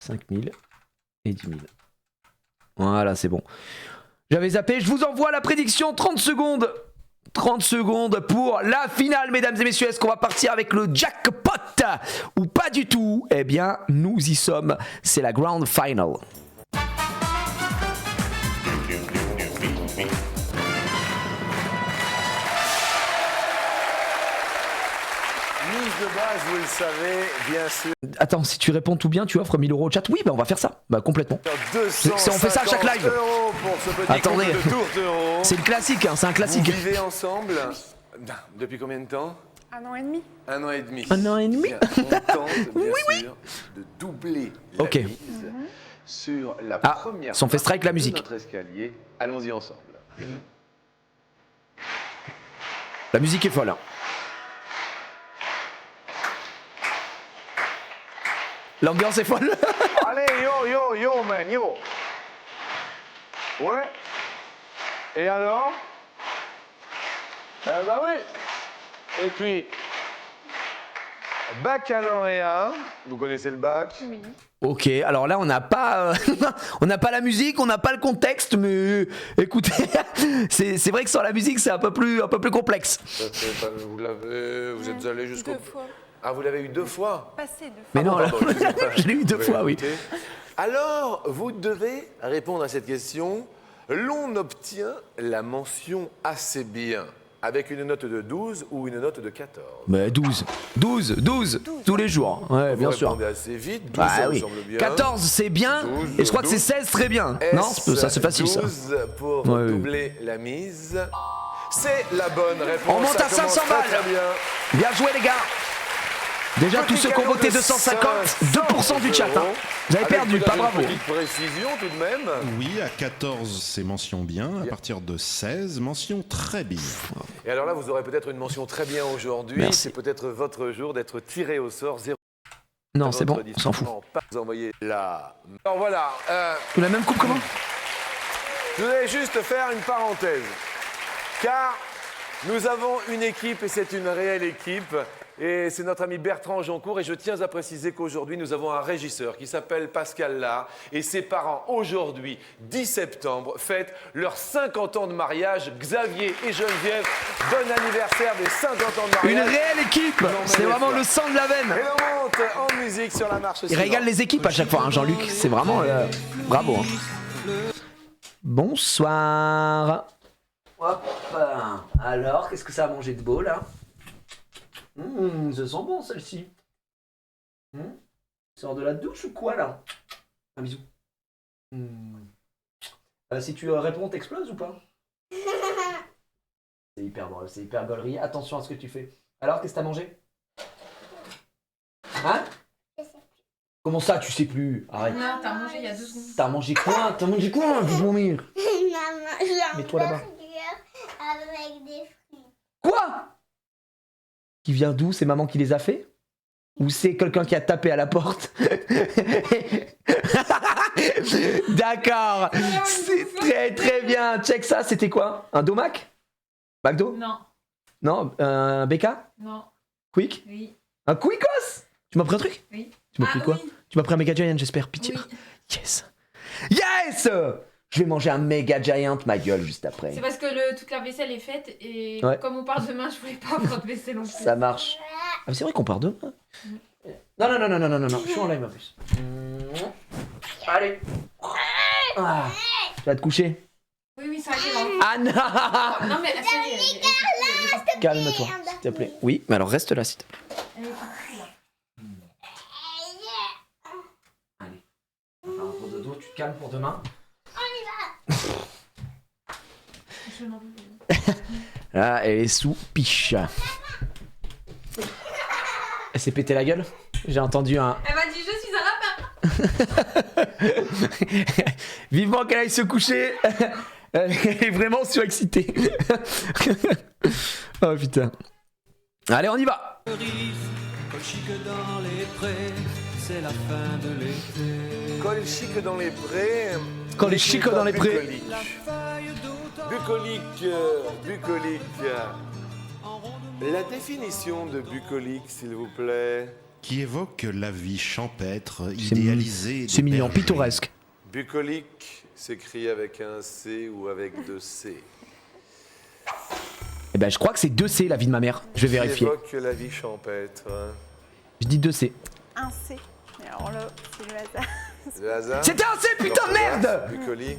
5000 et 10 000. Voilà, c'est bon. J'avais zappé, je vous envoie la prédiction, 30 secondes. 30 secondes pour la finale, mesdames et messieurs. Est-ce qu'on va partir avec le jackpot ou pas du tout? Eh bien, nous y sommes. C'est la grand final. Mise de base, vous le savez, bien sûr. Attends, si tu réponds tout bien, tu offres 1000 € au chat. Oui, bah on va faire ça. Bah complètement. 250 on fait ça à chaque live. € pour ce petit Attendez. couple de tour d'euros. C'est le classique, hein, c'est un Vous classique. vivez ensemble depuis combien de temps? 1 an et demi. 1 an et demi. 1 an et demi. Bien, on tente, bien sûr, de doubler la Ok. mise sur la Ah, première si on fait strike la de musique. notre escalier. Allons-y ensemble. La musique est folle. Hein. L'ambiance est folle. Allez, yo, man, yo. Ouais. Et alors? Bah oui. Et puis, baccalauréat. Vous connaissez le bac? Oui. Ok, alors là on n'a pas, on n'a pas la musique, on n'a pas le contexte, mais écoutez, c'est vrai que sans la musique c'est un peu plus complexe. Vous êtes allé jusqu'au... 2 fois. Ah, vous l'avez eu 2 fois? Passé 2 fois. Mais non, là, pardon, excusez-moi. je l'ai eu 2 fois, oui. Écoutez. Alors, vous devez répondre à cette question. L'on obtient la mention assez bien avec une note de 12 ou une note de 14. Mais 12, tous les jours, ouais, bien Vous sûr. répondez assez vite, 12 Bah ça oui. me semble bien. 14 c'est bien, 12, et je crois que c'est 12. 16 très bien. Non, ça c'est facile ça. 12 pour Ouais, oui. doubler la mise. C'est la bonne réponse. On monte Ça à 500 commence très, balles. très bien. Bien joué les gars. Déjà Petit tous ceux qui ont cadeau voté de 250, 2% du chat. Hein. Vous avez Avec perdu, peut-être pas bravo. Une petite précision tout de même. Oui, à 14, c'est mention bien. À partir de 16, mention très bien. Et alors là, vous aurez peut-être une mention très bien aujourd'hui. Merci. C'est peut-être votre jour d'être tiré au sort. 0. Non, c'est bon, on s'en fout. Pas vous envoyer là. Alors voilà, Tu la même coupe comment? je voulais juste faire une parenthèse. Car nous avons une équipe et c'est une réelle équipe. Et c'est notre ami Bertrand Joncourt. Et je tiens à préciser qu'aujourd'hui, nous avons un régisseur qui s'appelle Pascal Lard. Et ses parents, aujourd'hui, 10 septembre, fêtent leurs 50 ans de mariage. Xavier et Geneviève, bon anniversaire des 50 ans de Une mariage. réelle équipe. Non, mais C'est des vraiment fois. le sang de la veine. Et on monte en musique sur la marche Il suivante. régale les équipes à chaque fois, hein, Jean-Luc. C'est vraiment bravo. Hein. Bonsoir. Hop. Alors, qu'est-ce que ça a mangé de beau là? Ça sent bon celle-ci. Sort de la douche ou quoi là? Un bisou. Si tu réponds, t'exploses ou pas? C'est hyper drôle, c'est hyper gaulerie. Attention à ce que tu fais. Alors, qu'est-ce que t'as mangé? Hein? Comment ça, tu sais plus? Arrête. Non, t'as mangé il y a 2 secondes. T'as mangé quoi? T'as mangé quoi, vomir? Mets-toi là-bas. Avec des fruits. Quoi? Qui vient d'où? C'est maman qui les a fait? Ou c'est quelqu'un qui a tapé à la porte? D'accord. C'est très très bien. Check ça, c'était quoi? Un Domac? McDo? Non, Non, un BK? non, Quick? oui. Un Quickos? Tu m'as pris un truc? Oui. Tu m'as pris quoi? Oui. Tu m'as pris un Mega Giant, j'espère. Pitié. Oui. Yes! Yes! Je vais manger un Mega Giant, ma gueule, juste après. C'est parce que toute la vaisselle est faite et Ouais. comme on part demain, je voulais pas avoir de vaisselle non plus. Ça marche. Ah, mais c'est vrai qu'on part demain. Non, non, non, non, non, non, non, non, je suis en live en plus. Allez. Ah, tu vas te coucher. Oui, oui, ça a été long. Anna! Non, mais ça y est. Calme-toi, s'il te plaît. Oui, mais alors reste là, s'il te plaît. Allez. On va faire un gros dodo, tu te calmes pour demain. Je n'en veux plus. Là, elle est sous piche. Elle s'est pété la gueule. J'ai entendu un... Elle m'a dit je suis un lapin. Vivement qu'elle aille se coucher. Elle est vraiment surexcitée. Oh putain. Allez, on y va. Col chic dans les prés. Col chic dans les prés. Bucolique. Bucolique. La définition de bucolique, s'il vous plaît. Qui évoque la vie champêtre, idéalisée. C'est des mignon, bergers. pittoresque. Bucolique s'écrit avec un C ou avec deux C. Eh ben, je crois que c'est 2C la vie de ma mère. Je vais Qui vérifier. évoque la vie champêtre. Je dis 2C. Un C. Mais alors là, c'est le hasard. Le hasard. C'était un C, putain, merde. Bucolique.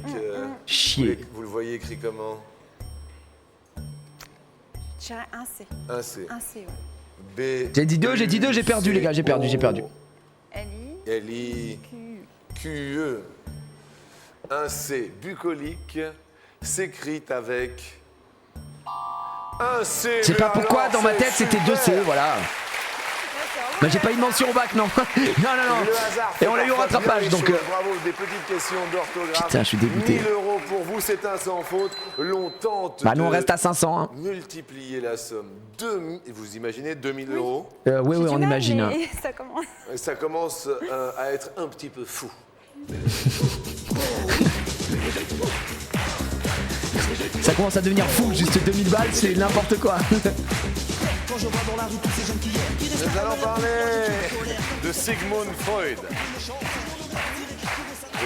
Chier. Vous le voyez écrit comment? Je dirais un C. Un C. Un C, ouais. B. J'ai dit 2, j'ai perdu les gars, j'ai perdu. L-I. L-I-Q-E. Un C. Bucolique s'écrit avec un C. Je sais pas mais pourquoi, alors, dans ma c'est tête c'était super. 2C, voilà. Mais j'ai pas eu de mention au bac, non. Non. Le hasard Et on fait l'a eu au parfois bien rattrapage, les donc. choses. Bravo, des petites questions d'orthographe. Putain, je suis dégoûté. 1000 € pour vous, c'est un sans faute. L'on tente Bah, nous on de reste à 500. Hein. multiplier la somme. Vous imaginez 2000 €. Oui, J'ai du on mal, imagine. hein. mais ça commence. Et ça commence à être un petit peu fou. Ça commence à devenir fou, juste 2000 balles, c'est n'importe quoi. Nous allons parler de Sigmund Freud.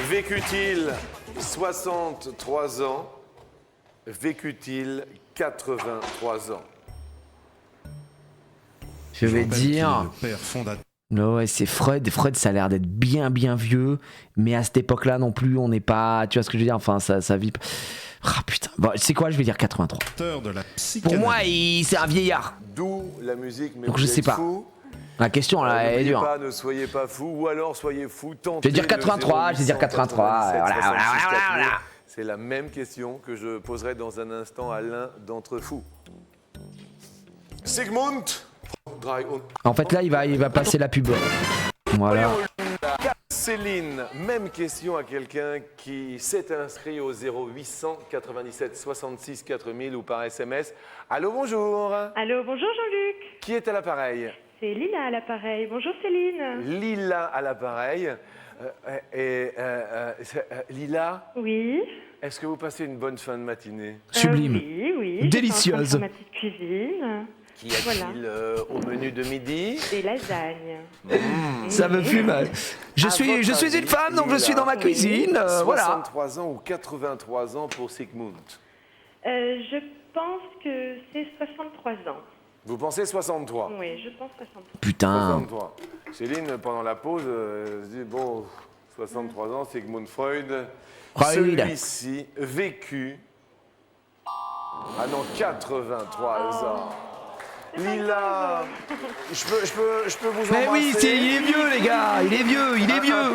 Vécut-il 63 ans? Vécut-il 83 ans? Je vais rappelle dire. qu'il est le père fondateur. Non, ouais, c'est Freud. Freud, ça a l'air d'être bien vieux. Mais à cette époque-là non plus, on n'est pas. Tu vois ce que je veux dire? Enfin, ça vit. Ah putain. Bon, c'est quoi? Je vais dire 83. De la Pour psychanalyse. moi, c'est un vieillard. D'où la musique, mais Donc vous je sais êtes pas. fou. La question là, elle est N'oubliez dure. pas, ne soyez pas fou, ou alors soyez fou. Je vais dire 83, je vais dire 83. Voilà. C'est la même question que je poserai dans un instant à l'un d'entre vous. Sigmund Freud. En fait, là, il va passer la pub. Voilà. Céline, même question à quelqu'un qui s'est inscrit au 0800 97 66 4000 ou par SMS. Allô, bonjour. Allô, bonjour Jean-Luc. Qui est à l'appareil? C'est Lila à l'appareil. Bonjour Céline. Lila à l'appareil. Lila, Oui. est-ce que vous passez une bonne fin de matinée? Sublime. Oui. Délicieuse. Je suis en train de faire ma petite cuisine. Qu'y a-t-il au menu de midi? Des lasagnes. Ça me fume. Je À suis votre une avis, femme, donc je suis dans ma cuisine. Voilà. 63 ans ou 83 ans pour Sigmund? Je pense que c'est 63 ans. Vous pensez 63? Oui, je pense 63. Putain. 63. Céline, pendant la pause, se dit, bon, 63 ans, Sigmund Freud. Freud. Celui-ci vécu... Ah non, 83 ans. Lila, je peux vous embrasser? Mais oui, il est vieux, les gars. Il est vieux.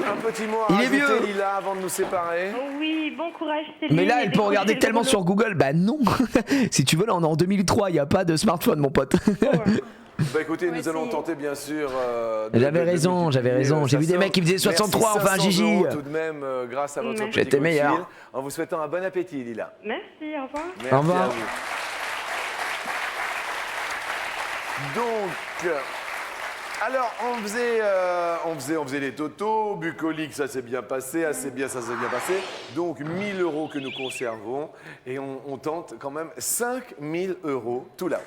Un petit mot à Il est rajouter, vieux. Lila, avant de nous séparer. Oui, bon courage Céline. Mais là, et elle peut regarder décrochez tellement le sur rouleau. Google. Bah non. Si tu veux, là, on est en 2003. Il n'y a pas de smartphone, mon pote. Bah écoutez, nous allons tenter bien sûr. J'avais raison. J'ai vu des mecs qui faisaient 63, Merci, enfin 500 Gigi. € tout de même, grâce à votre Merci. petit J'étais coup de meilleur. fil. En vous souhaitant un bon appétit, Lila. Merci, au revoir. Merci Au revoir. à vous. Donc, alors on faisait les totos, bucolique, ça s'est bien passé, assez bien, ça s'est bien passé. Donc 1000 € que nous conservons et on tente quand même 5000 € tout là.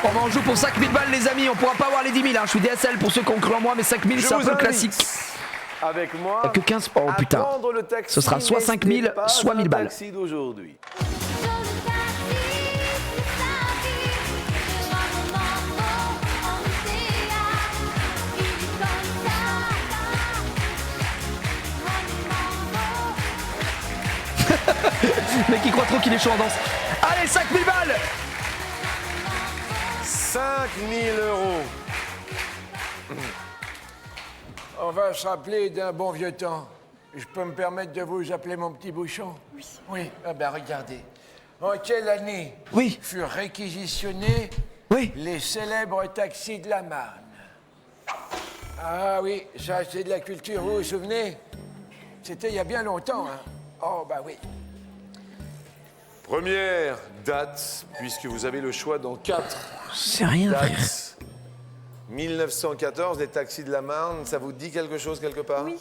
On va en joue pour 5000 balles, les amis. On pourra pas avoir les 10 000. Hein. Je suis DSL pour ceux qui ont cru en moi, mais 5000, c'est un peu classique. Avec moi. Il y a que 15. Oh putain. Attendre le taxi, Ce sera soit mais 5000, ce n'est pas soit 1000 un balles. taxi d'aujourd'hui. Le mec, il croit trop qu'il est chaud en danse. Allez, 5000 balles. 5000 €. On va se rappeler d'un bon vieux temps. Je peux me permettre de vous appeler mon petit bouchon? Oui. Oui, ah ben regardez. En quelle année Oui. furent réquisitionnés Oui. Les célèbres taxis de la Marne. Ah oui, ça c'est de la culture, vous vous souvenez? C'était il y a bien longtemps, hein. Oh bah oui. Première date, puisque vous avez le choix dans 4 C'est rien, frère. dates. 1914, les taxis de la Marne, ça vous dit quelque chose quelque part? Oui.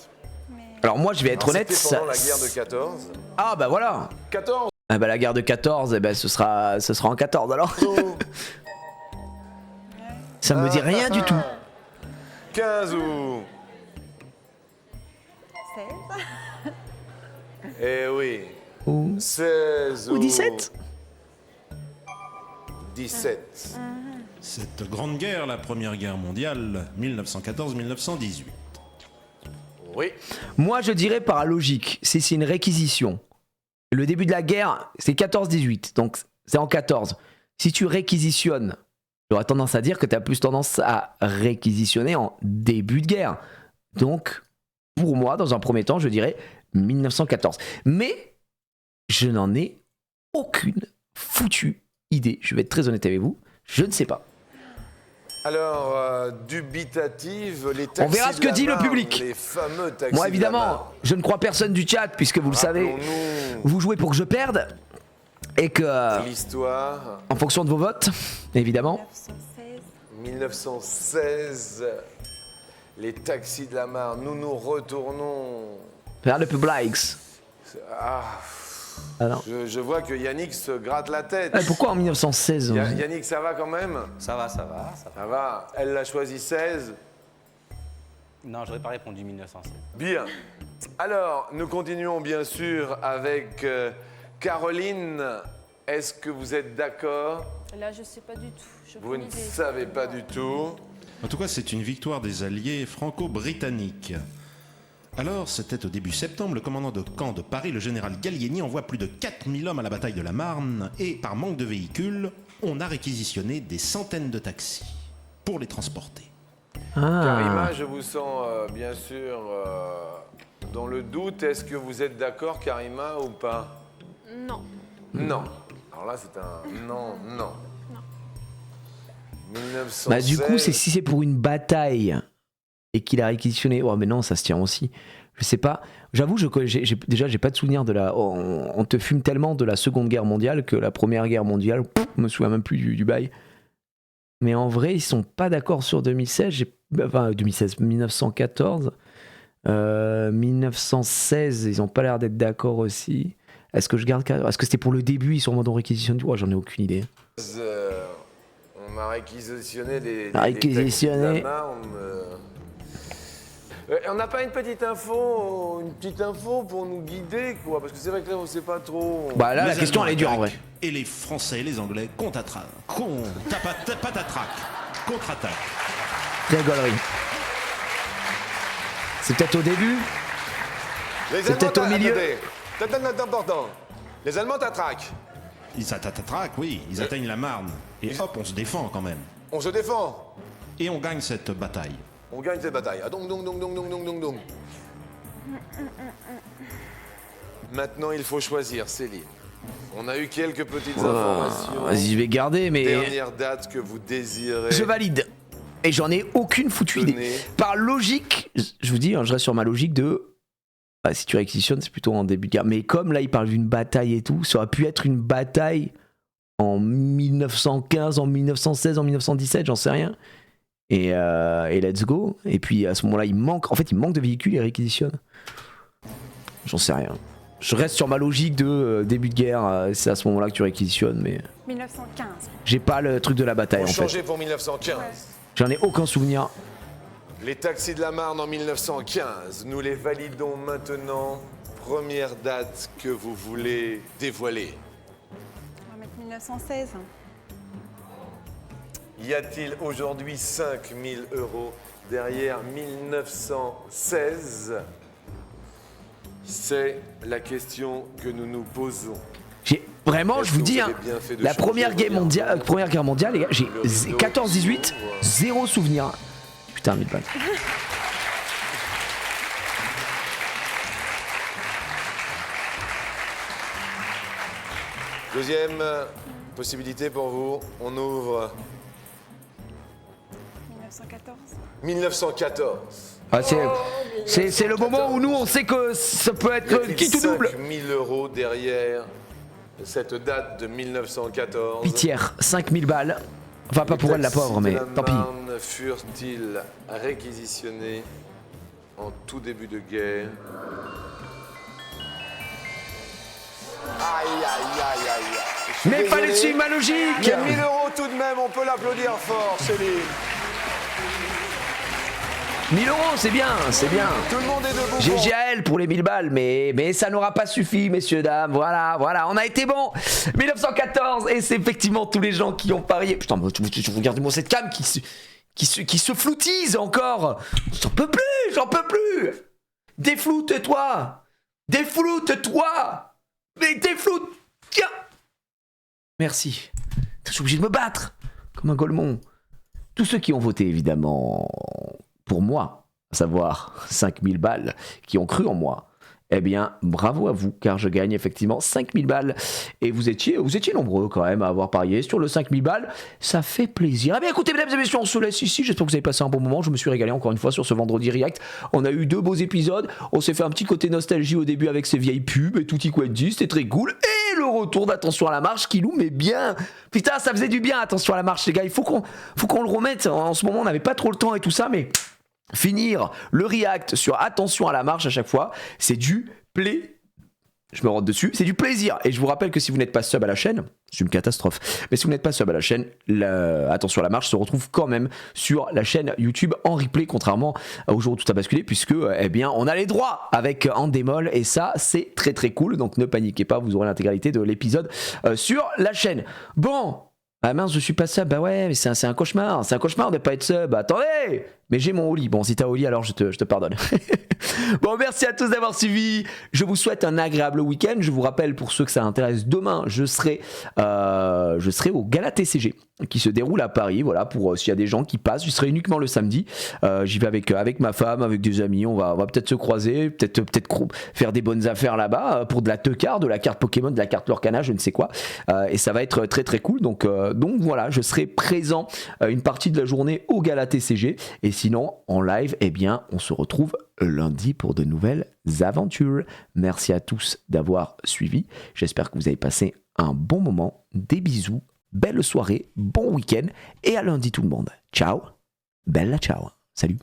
Alors moi, je vais être Alors, honnête. c'était pendant la guerre de 14. Ah bah voilà. 14 Ah bah la guerre de 14, eh ben ce sera en 14 alors. Ça me dit rien du tout. 15 août. 16. Eh oui. Ou, 16 août. ou 17. 17. Cette grande guerre, la Première Guerre mondiale, 1914-1918. Oui. Moi, je dirais par logique, c'est une réquisition. Le début de la guerre, c'est 14-18, donc c'est en 14. Si tu réquisitionnes, j'aurais tendance à dire que tu as plus tendance à réquisitionner en début de guerre. Donc, pour moi, dans un premier temps, je dirais 1914. Mais je n'en ai aucune foutue idée. Je vais être très honnête avec vous, je ne sais pas. Alors, dubitative, les taxis On verra ce que de la dit le Marne, public. Les fameux taxis Moi, de la évidemment, Marne. je ne crois personne du chat, puisque vous le savez, Rappelons-nous vous jouez pour que je perde. Et que, l'histoire. en fonction de vos votes, évidemment. 1916, les taxis de la Marne. Nous retournons. Vers le public. Ah, Ah non. je vois que Yannick se gratte la tête. Pourquoi en 1916 Yannick, ça va quand même? Ça va, ça va, ça va. Ça va. Elle l'a choisi 16. Non, j'aurais pas répondu 1916. Bien. Alors, nous continuons bien sûr avec Caroline. Est-ce que vous êtes d'accord? Là, je sais pas du tout. J'ai Vous aucune ne idée. savez pas du tout. En tout cas, c'est une victoire des Alliés franco-britanniques. Alors, c'était au début septembre, le commandant de camp de Paris, le général Gallieni, envoie plus de 4000 hommes à la bataille de la Marne et, par manque de véhicules, on a réquisitionné des centaines de taxis pour les transporter. Karima, je vous sens bien sûr dans le doute. Est-ce que vous êtes d'accord, Karima, ou pas? Non. Non. Alors là, c'est un non. 1916. Bah du coup, si c'est pour une bataille et qu'il a réquisitionné, oh mais non, ça se tient aussi. Je sais pas. J'avoue, j'ai pas de souvenir de la. On te fume tellement de la Seconde Guerre mondiale que la Première Guerre mondiale, je me souviens même plus du bail. Mais en vrai, ils sont pas d'accord sur 2016. Enfin, 2016, 1914. 1916, ils ont pas l'air d'être d'accord aussi. Est-ce que je garde. Est-ce que c'était pour le début, ils sont en mode on réquisitionne du. Oh, j'en ai aucune idée. On a réquisitionné les. Réquisitionné. Les taxis de la Marne, on n'a pas une petite info pour nous guider, quoi? Parce que c'est vrai que là, on sait pas trop. Bah là, la Les question, elle est dure en Allemands vrai. attaquent Et les Français et les Anglais contre-attaquent. Contre-attaque. Rigolerie. C'est peut-être au début. Les C'est peut-être au milieu. Attendez. C'est important. Les Allemands t'attraquent. Ils attaquent, oui. Ils atteignent la Marne. Et hop, on se défend quand même. On se défend. Et on gagne cette bataille. On gagne cette bataille. Ah, donc. Maintenant, il faut choisir, Céline. On a eu quelques petites informations. Vas-y, je vais garder, mais. Dernière date que vous désirez. Je valide. Et j'en ai aucune foutue idée. Tenez. Par logique, je vous dis, hein, je reste sur ma logique de. Bah, si tu réquisitionnes, c'est plutôt en début de guerre. Mais comme là, il parle d'une bataille et tout, ça aurait pu être une bataille en 1915, en 1916, en 1917, j'en sais rien. Et let's go. Et puis à ce moment-là, il manque de véhicules et réquisitionne. J'en sais rien. Je reste sur ma logique de début de guerre. C'est à ce moment-là que tu réquisitionnes, mais 1915. j'ai pas le truc de la bataille Pour en fait. changer pour 1915. J'en ai aucun souvenir. Les taxis de la Marne en 1915, nous les validons maintenant. Première date que vous voulez dévoiler. On va mettre 1916. Y a-t-il aujourd'hui 5 000 € derrière 1916? C'est la question que nous nous posons. Vraiment, je vous dis, hein, la Première Guerre mondiale, les gars, j'ai 14-18, zéro souvenir. Putain, 1000 balles. Deuxième possibilité pour vous, on ouvre 1914. Ah, c'est le moment où nous, on sait que ça peut être qui tout double. 5 000 € derrière cette date de 1914. Pitière, 5000 balles. Enfin, pas pour elle, la pauvre, mais tant pis. Les taxis de la Marne furent-ils réquisitionnés en tout début de guerre? Aïe, aïe, aïe, aïe, aïe. Mais fallait suivre ma logique. Mais 1 000 € tout de même, on peut l'applaudir fort, Céline. 1000 €, c'est bien, c'est bien. Tout le monde est debout. GG à elle pour les 1000 balles, mais ça n'aura pas suffi, messieurs, dames. Voilà, on a été bon. 1914, et c'est effectivement tous les gens qui ont parié. Putain, regardez-moi cette cam qui se floutise encore. J'en peux plus. Défloute-toi. Mais défloute. Tiens. Merci. Je suis obligé de me battre comme un golemon. Tous ceux qui ont voté, évidemment, pour moi, à savoir 5000 balles, qui ont cru en moi, eh bien, bravo à vous, car je gagne effectivement 5000 balles. Et vous étiez nombreux quand même à avoir parié sur le 5000 balles. Ça fait plaisir. Eh bien, écoutez, mesdames et messieurs, on se laisse ici. J'espère que vous avez passé un bon moment. Je me suis régalé encore une fois sur ce vendredi react. On a eu 2 beaux épisodes. On s'est fait un petit côté nostalgie au début avec ces vieilles pubs et tutti quanti. C'était très cool. Et le retour d'Attention à la marche qui nous met bien. Putain, ça faisait du bien, Attention à la marche, les gars. Il faut qu'on le remette. En ce moment, on n'avait pas trop le temps et tout ça, mais finir le react sur Attention à la marche à chaque fois, c'est du je me rends dessus, c'est du plaisir. Et je vous rappelle que si vous n'êtes pas sub à la chaîne, c'est une catastrophe, mais si vous n'êtes pas sub à la chaîne, Attention à la marche se retrouve quand même sur la chaîne YouTube en replay, contrairement au jour où tout a basculé, puisque eh bien on a les droits avec Endemol, et ça c'est très très cool. Donc ne paniquez pas, vous aurez l'intégralité de l'épisode sur la chaîne. Bon, ah mince, je suis pas sub. Bah ouais, mais c'est un cauchemar. C'est un cauchemar de pas être sub. Attendez, mais j'ai mon Oli. Bon, si t'as Oli, alors je te pardonne. Bon, merci à tous d'avoir suivi. Je vous souhaite un agréable week-end. Je vous rappelle, pour ceux que ça intéresse, demain, je serai au Gala TCG qui se déroule à Paris. Voilà, pour s'il y a des gens qui passent, je serai uniquement le samedi. J'y vais avec ma femme, avec des amis. On va peut-être se croiser, peut-être faire des bonnes affaires là-bas pour de la teucar, de la carte Pokémon, de la carte Lorcana, je ne sais quoi. Et ça va être très très cool. Donc voilà, je serai présent une partie de la journée au Gala TCG. Et sinon, en live, eh bien, on se retrouve lundi pour de nouvelles aventures. Merci à tous d'avoir suivi. J'espère que vous avez passé un bon moment. Des bisous, belle soirée, bon week-end et à lundi tout le monde. Ciao, bella ciao, salut.